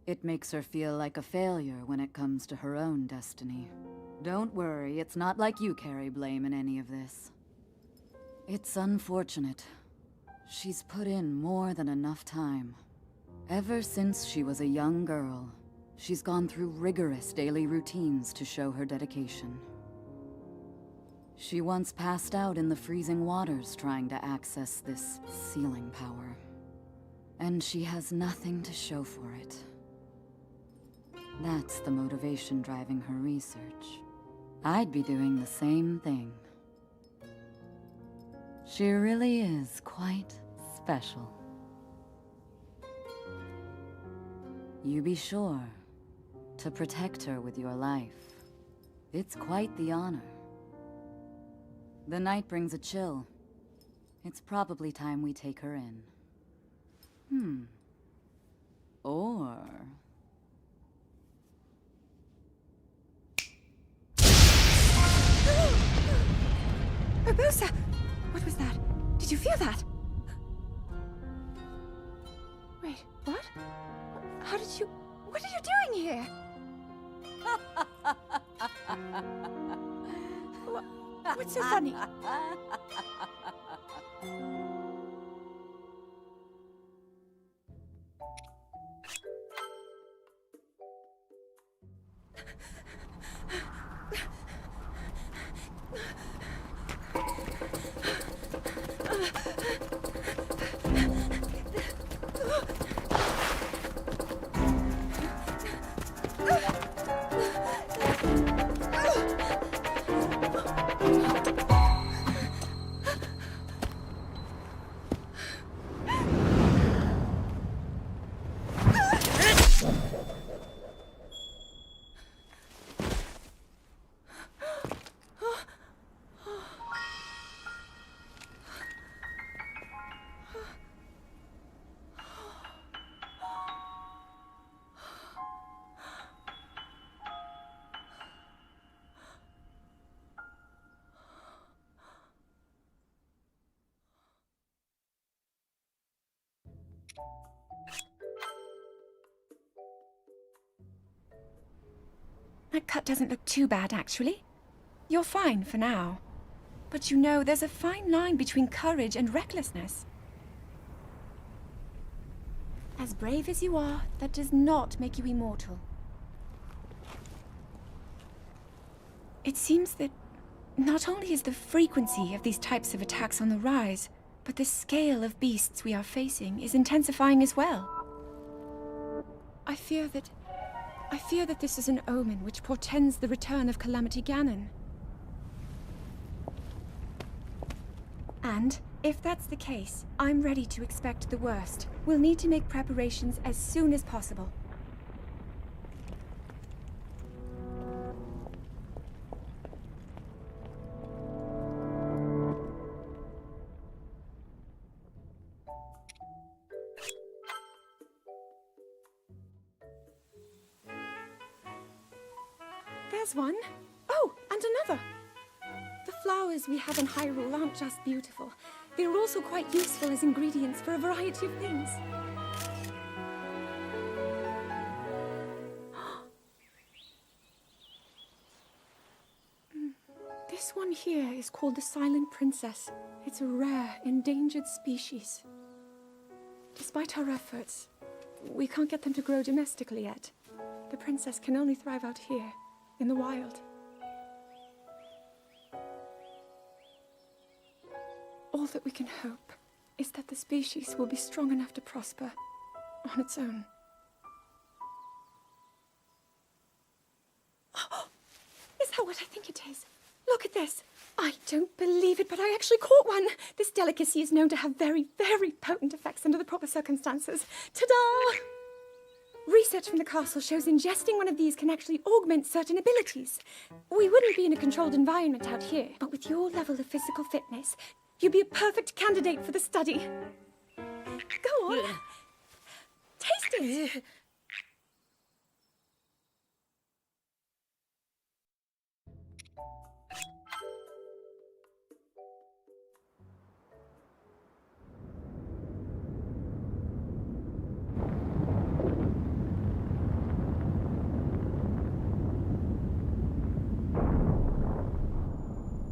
[SPEAKER 5] It makes her feel like a failure when it comes to her own destiny. Don't worry, it's not like you carry blame in any of this. It's unfortunate. She's put in more than enough time. Ever since she was a young girl, she's gone through rigorous daily routines to show her dedication. She once passed out in the freezing waters trying to access this sealing power. And she has nothing to show for it. That's the motivation driving her research. I'd be doing the same thing. She really is quite special. You be sure to protect her with your life. It's quite the honor. The night brings a chill. It's probably time we take her in. Or...
[SPEAKER 3] Urbosa! What was that? Did you feel that? Wait, what? How did you... What are you doing here? What's so funny? That cut doesn't look too bad, actually. You're fine for now. But you know, there's a fine line between courage and recklessness. As brave as you are, that does not make you immortal. It seems that not only is the frequency of these types of attacks on the rise, but the scale of beasts we are facing is intensifying as well. I fear that this is an omen which portends the return of Calamity Ganon. And, if that's the case, I'm ready to expect the worst. We'll need to make preparations as soon as possible. There's one. Oh, and another. The flowers we have in Hyrule aren't just beautiful. They're also quite useful as ingredients for a variety of things. This one here is called the Silent Princess. It's a rare, endangered species. Despite our efforts, we can't get them to grow domestically yet. The princess can only thrive out here, in the wild. All that we can hope is that the species will be strong enough to prosper on its own. Is that what I think it is? Look at this. I don't believe it, but I actually caught one. This delicacy is known to have very, very potent effects under the proper circumstances. Ta-da! Research from the castle shows ingesting one of these can actually augment certain abilities. We wouldn't be in a controlled environment out here, but with your level of physical fitness, you'd be a perfect candidate for the study. Go on. Taste it.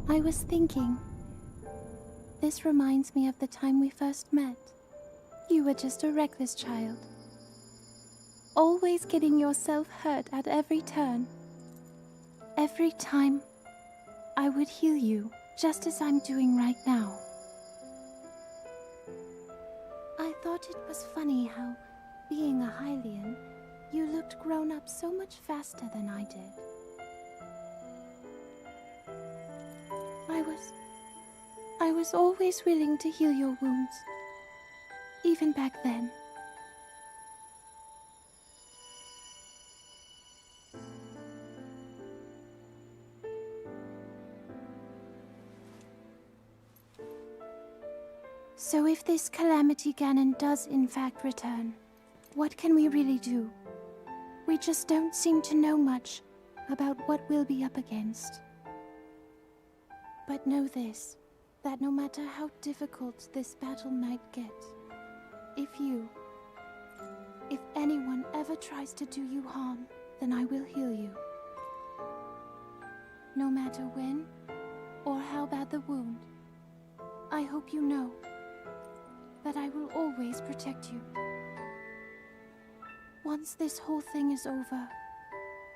[SPEAKER 6] I was thinking, this reminds me of the time we first met. You were just a reckless child, always getting yourself hurt at every turn. Every time, I would heal you, just as I'm doing right now. I thought it was funny how, being a Hylian, you looked grown up so much faster than I did. I was always willing to heal your wounds, even back then. So if this Calamity Ganon does in fact return, what can we really do? We just don't seem to know much about what we'll be up against. But know this, that no matter how difficult this battle might get, if anyone ever tries to do you harm, then I will heal you. No matter when or how bad the wound, I hope you know that I will always protect you. Once this whole thing is over,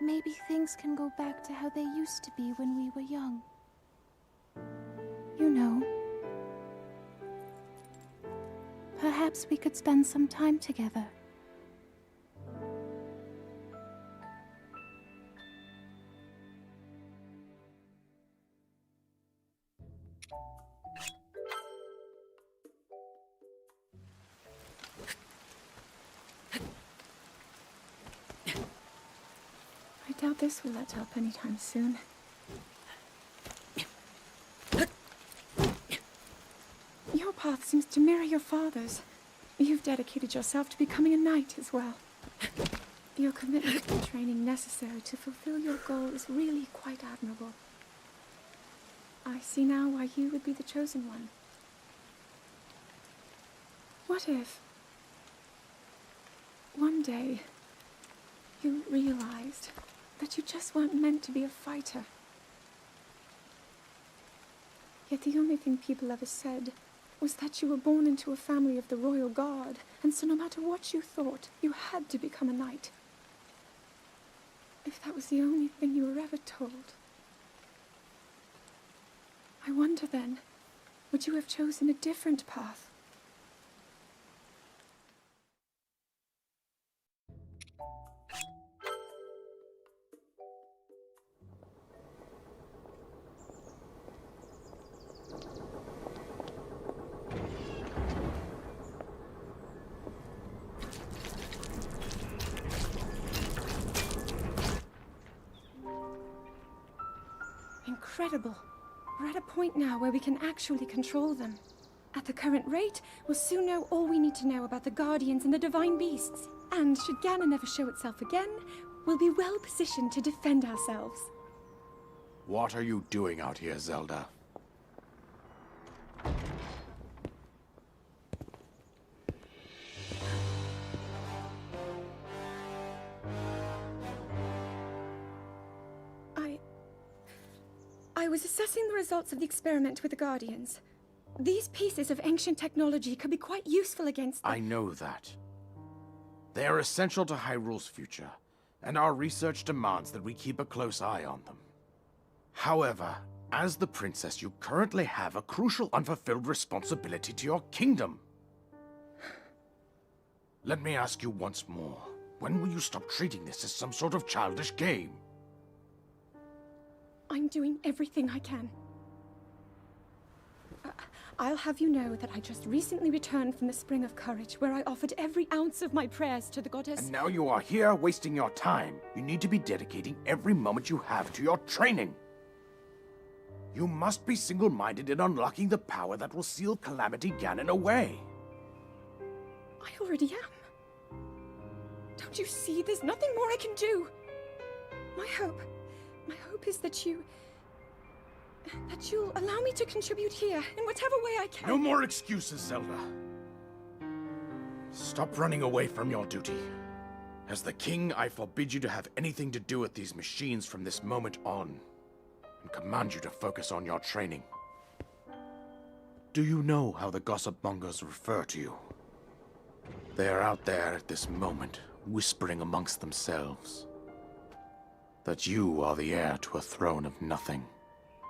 [SPEAKER 6] maybe things can go back to how they used to be when we were young. You know. Perhaps we could spend some time together.
[SPEAKER 3] I doubt this will let up anytime soon. Your path seems to mirror your father's. You've dedicated yourself to becoming a knight as well. Your commitment to the training necessary to fulfill your goal is really quite admirable. I see now why you would be the chosen one. What if one day you realized that you just weren't meant to be a fighter? Yet the only thing people ever said was that you were born into a family of the royal guard, and so no matter what you thought, you had to become a knight. If that was the only thing you were ever told, I wonder then, would you have chosen a different path? Incredible. We're at a point now where we can actually control them. At the current rate, we'll soon know all we need to know about the Guardians and the Divine Beasts. And should Ganon ever show itself again, we'll be well positioned to defend ourselves.
[SPEAKER 4] What are you doing out here, Zelda?
[SPEAKER 3] I was assessing the results of the experiment with the Guardians. These pieces of ancient technology could be quite useful against them.
[SPEAKER 7] I know that. They are essential to Hyrule's future, and our research demands that we keep a close eye on them. However, as the princess, you currently have a crucial unfulfilled responsibility to your kingdom. Let me ask you once more, when will you stop treating this as some sort of childish game?
[SPEAKER 3] I'm doing everything I can. I'll have you know that I just recently returned from the Spring of Courage, where I offered every ounce of my prayers to the goddess.
[SPEAKER 7] And now you are here wasting your time. You need to be dedicating every moment you have to your training. You must be single-minded in unlocking the power that will seal Calamity Ganon away.
[SPEAKER 3] I already am. Don't you see? There's nothing more I can do. My hope is that you'll allow me to contribute here in whatever way I can.
[SPEAKER 7] No more excuses, Zelda. Stop running away from your duty. As the king, I forbid you to have anything to do with these machines from this moment on, and command you to focus on your training. Do you know how the gossip mongers refer to you? They are out there at this moment, whispering amongst themselves that you are the heir to a throne of nothing.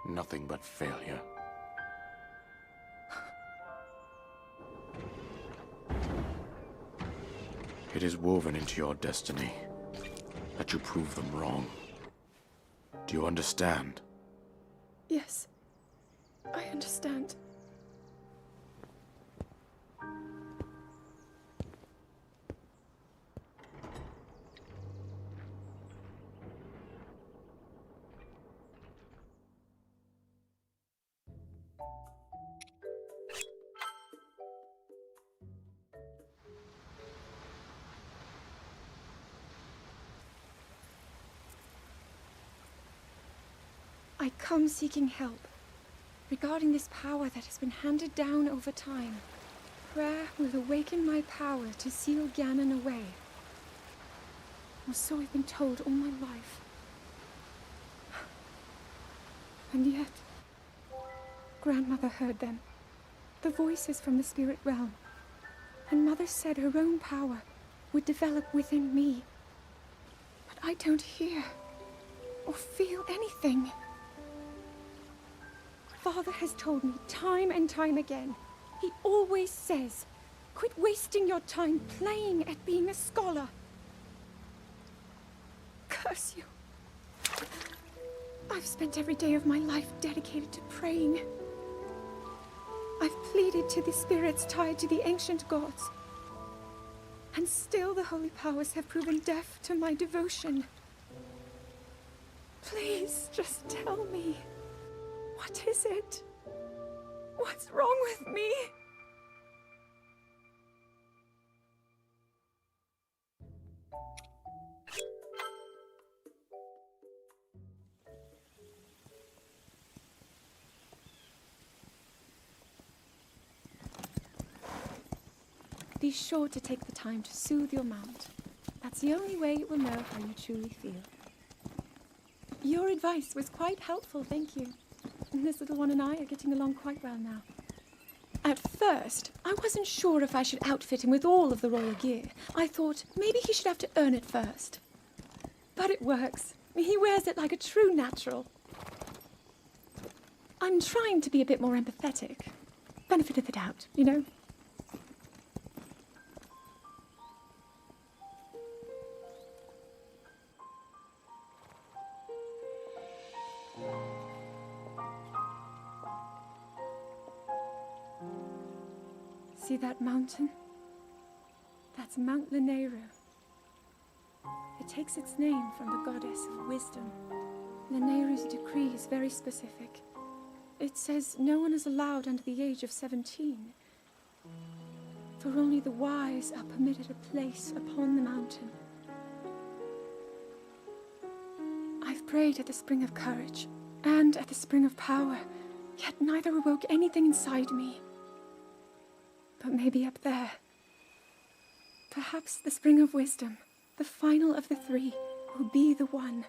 [SPEAKER 7] Nothing but failure. It is woven into your destiny that you prove them wrong. Do you understand?
[SPEAKER 3] Yes, I understand. I come seeking help regarding this power that has been handed down over time. Prayer will awaken my power to seal Ganon away. Or so I've been told all my life. And yet, Grandmother heard them. The voices from the spirit realm. And Mother said her own power would develop within me. But I don't hear or feel anything. Father has told me time and time again. He always says, quit wasting your time playing at being a scholar. Curse you. I've spent every day of my life dedicated to praying. I've pleaded to the spirits tied to the ancient gods. And still the holy powers have proven deaf to my devotion. Please, just tell me. What is it? What's wrong with me? Be sure to take the time to soothe your mount. That's the only way it will know how you truly feel. Your advice was quite helpful, thank you. This little one and I are getting along quite well now. At first, I wasn't sure if I should outfit him with all of the royal gear. I thought maybe he should have to earn it first. But it works. He wears it like a true natural. I'm trying to be a bit more empathetic. Benefit of the doubt, you know? See that mountain? That's Mount Lanayru. It takes its name from the goddess of wisdom. Lanayru's decree is very specific. It says no one is allowed under the age of 17. For only the wise are permitted a place upon the mountain. I've prayed at the Spring of Courage and at the Spring of Power, yet neither awoke anything inside me. But maybe up there. Perhaps the Spring of Wisdom, the final of the three, will be the one.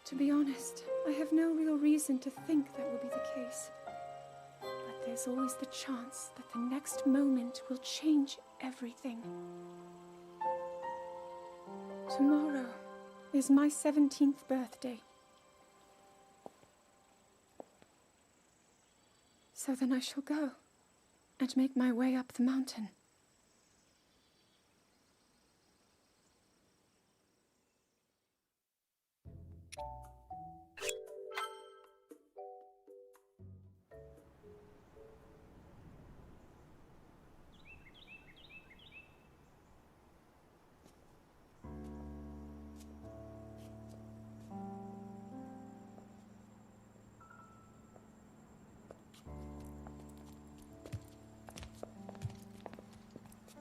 [SPEAKER 3] To be honest, I have no real reason to think that will be the case. But there's always the chance that the next moment will change everything. Tomorrow is my 17th birthday. So then I shall go and make my way up the mountain.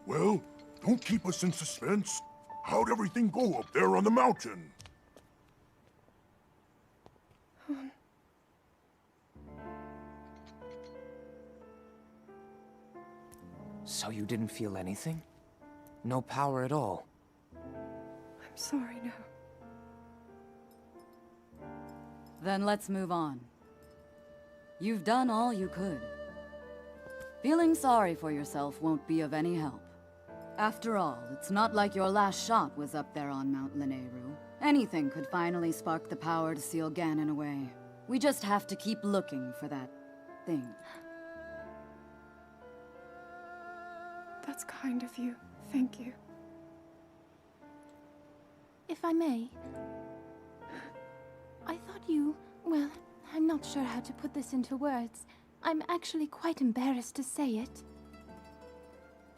[SPEAKER 4] Well, don't keep us in suspense. How'd everything go up there on the mountain?
[SPEAKER 2] So you didn't feel anything? No power at all?
[SPEAKER 3] I'm sorry, no.
[SPEAKER 5] Then let's move on. You've done all you could. Feeling sorry for yourself won't be of any help. After all, it's not like your last shot was up there on Mount Lanayru. Anything could finally spark the power to seal Ganon away. We just have to keep looking for that thing.
[SPEAKER 3] That's kind of you. Thank you.
[SPEAKER 6] If I may, I thought you... well, I'm not sure how to put this into words. I'm actually quite embarrassed to say it.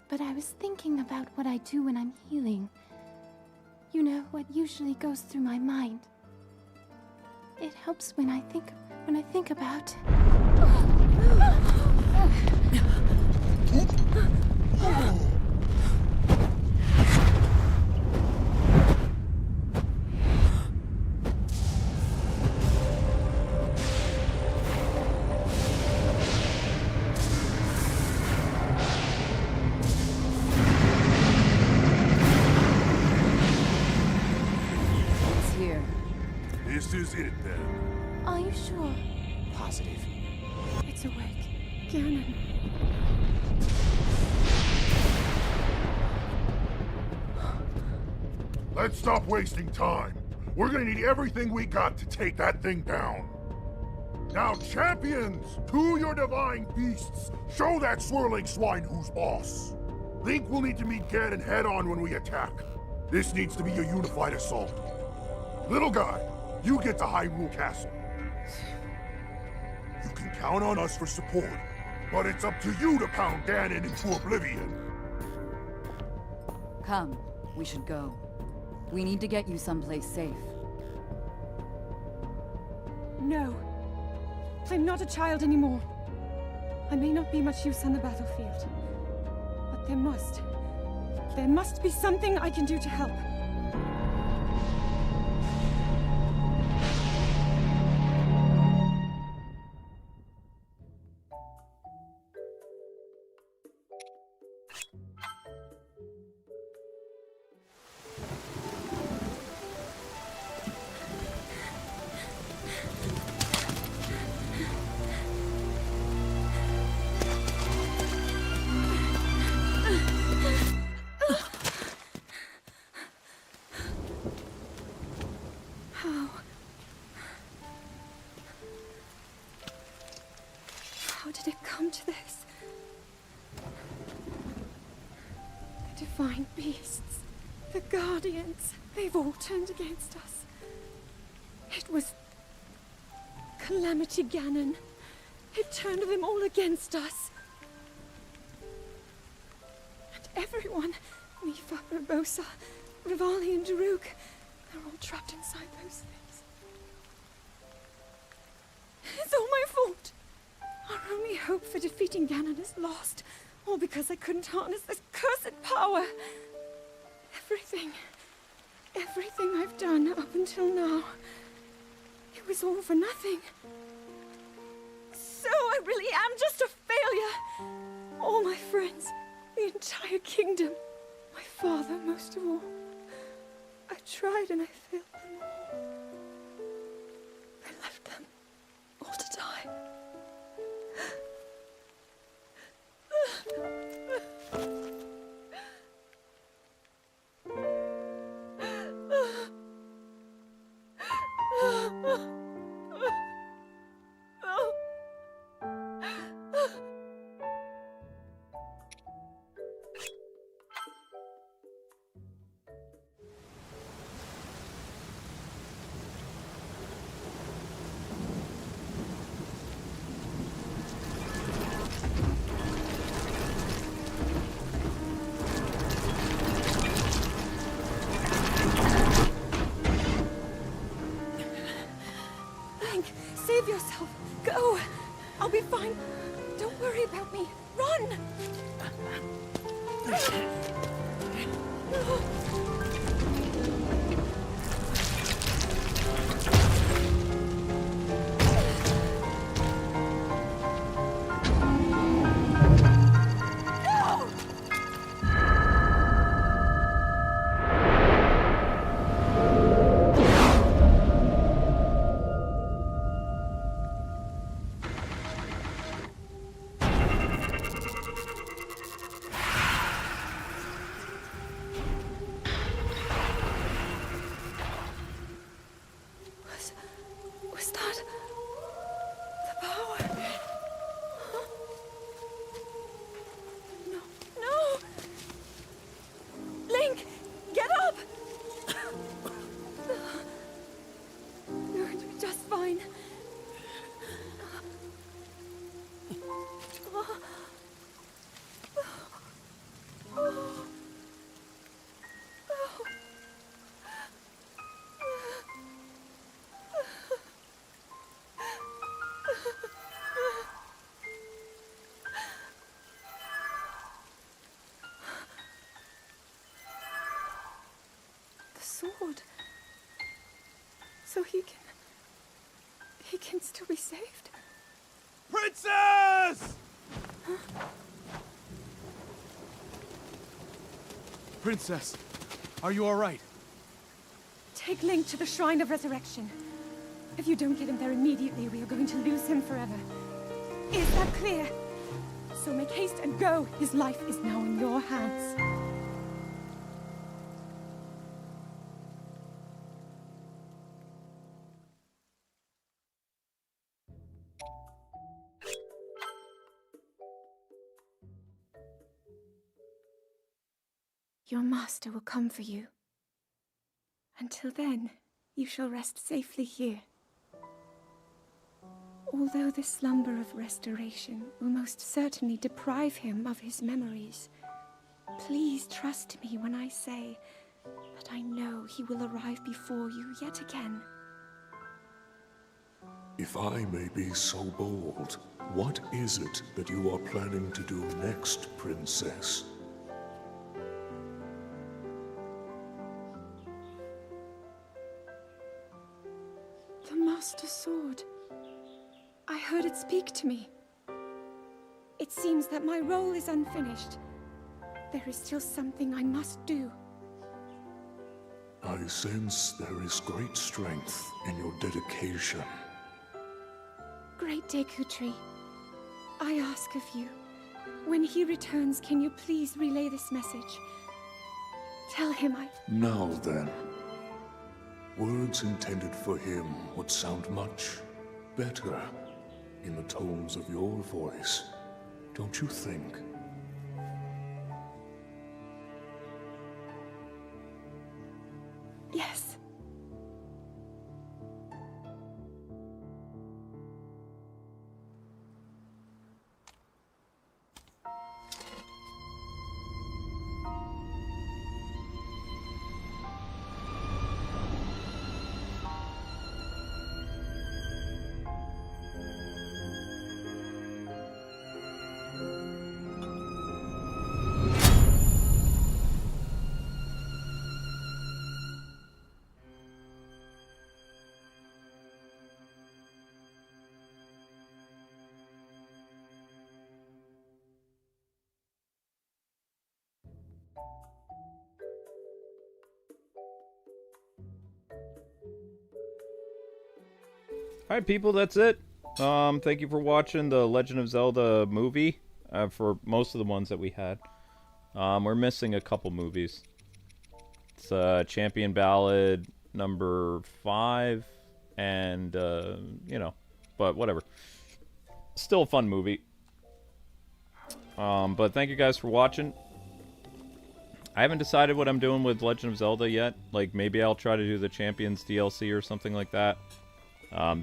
[SPEAKER 6] But I was thinking about what I do when I'm healing. You know, what usually goes through my mind. It helps when I think about...
[SPEAKER 4] This is it, then.
[SPEAKER 6] Are you sure?
[SPEAKER 2] Positive.
[SPEAKER 3] It's awake. Ganon.
[SPEAKER 4] Let's stop wasting time. We're gonna need everything we got to take that thing down. Now, champions, to your divine beasts, show that swirling swine who's boss. Link will need to meet Ganon head-on when we attack. This needs to be a unified assault. Little guy, you get to Hyrule Castle. You can count on us for support, but it's up to you to pound Ganon into oblivion.
[SPEAKER 5] Come, we should go. We need to get you someplace safe.
[SPEAKER 3] No. I'm not a child anymore. I may not be much use on the battlefield, but there must be something I can do to help. How did it come to this? The divine beasts, the guardians, they've all turned against us. It was Calamity Ganon. It turned them all against us. And everyone, Mipha, Urbosa, Rivali and Daruk, they're all trapped inside those things. It's all my fault. Our only hope for defeating Ganon is lost, all because I couldn't harness this cursed power. Everything I've done up until now, it was all for nothing. So I really am just a failure. All my friends, the entire kingdom, my father most of all. I tried and I failed them all. I left them all to die. Save yourself. Go. I'll be fine. Don't worry about me. Run! Was that the power? Huh? No! Link, get up! You're going to be just fine. Sword. So he can still be saved?
[SPEAKER 7] Princess!
[SPEAKER 3] Huh?
[SPEAKER 7] Princess, are you all right?
[SPEAKER 3] Take Link to the Shrine of Resurrection. If you don't get him there immediately, we are going to lose him forever. Is that clear? So make haste and go. His life is now in your hands. Your master will come for you. Until then, you shall rest safely here. Although the slumber of restoration will most certainly deprive him of his memories, please trust me when I say that I know he will arrive before you yet again.
[SPEAKER 8] If I may be so bold, what is it that you are planning to do next, Princess?
[SPEAKER 3] The Master Sword. I heard it speak to me. It seems that my role is unfinished. There is still something I must do.
[SPEAKER 8] I sense there is great strength in your dedication.
[SPEAKER 3] Great Dekutri, I ask of you, when he returns, can you please relay this message? Tell him
[SPEAKER 8] Now then. Words intended for him would sound much better in the tones of your voice, don't you think?
[SPEAKER 3] Yes.
[SPEAKER 1] Alright, people, that's it. Thank you for watching the Legend of Zelda movie, for most of the ones that we had. We're missing a couple movies. It's Champion Ballad number 5, and, you know, but whatever. Still a fun movie. But thank you guys for watching. I haven't decided what I'm doing with Legend of Zelda yet. Like, maybe I'll try to do the Champions DLC or something like that.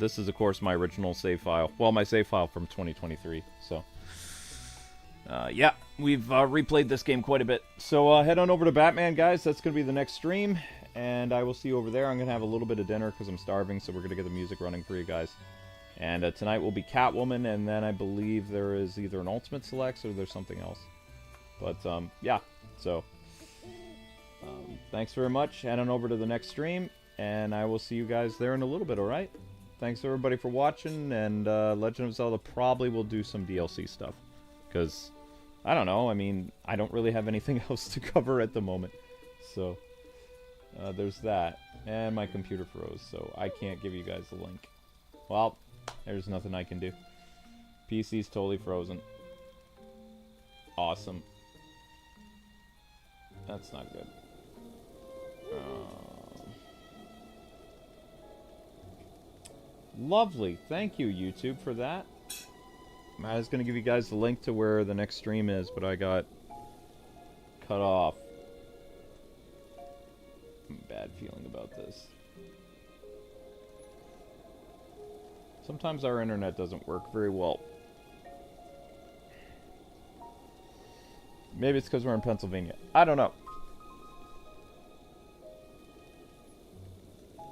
[SPEAKER 1] This is, of course, my original save file. Well, my save file from 2023, so... yeah, we've replayed this game quite a bit. So head on over to Batman, guys. That's going to be the next stream, and I will see you over there. I'm going to have a little bit of dinner because I'm starving, so we're going to get the music running for you guys. And tonight will be Catwoman, and then I believe there is either an Ultimate Selects or there's something else. But, yeah, so... thanks very much. Head on over to the next stream, and I will see you guys there in a little bit, alright? Thanks everybody for watching, and Legend of Zelda probably will do some DLC stuff. Because, I don't know, I mean, I don't really have anything else to cover at the moment. So, there's that. And my computer froze, so I can't give you guys the link. Well, there's nothing I can do. PC's totally frozen. Awesome. That's not good. Lovely. Thank you, YouTube, for that. I was going to give you guys the link to where the next stream is, but I got cut off. Bad feeling about this. Sometimes our internet doesn't work very well. Maybe it's because we're in Pennsylvania. I don't know.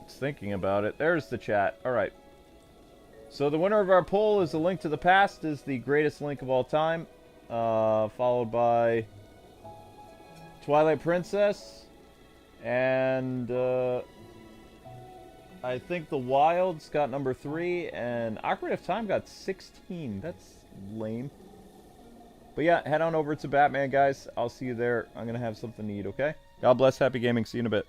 [SPEAKER 1] Just thinking about it. There's the chat. Alright. So the winner of our poll is A Link to the Past is the greatest link of all time. Followed by Twilight Princess. And I think The Wild's got number 3. And Ocarina of Time got 16. That's lame. But yeah, head on over to Batman, guys. I'll see you there. I'm going to have something to eat, okay? God bless. Happy gaming. See you in a bit.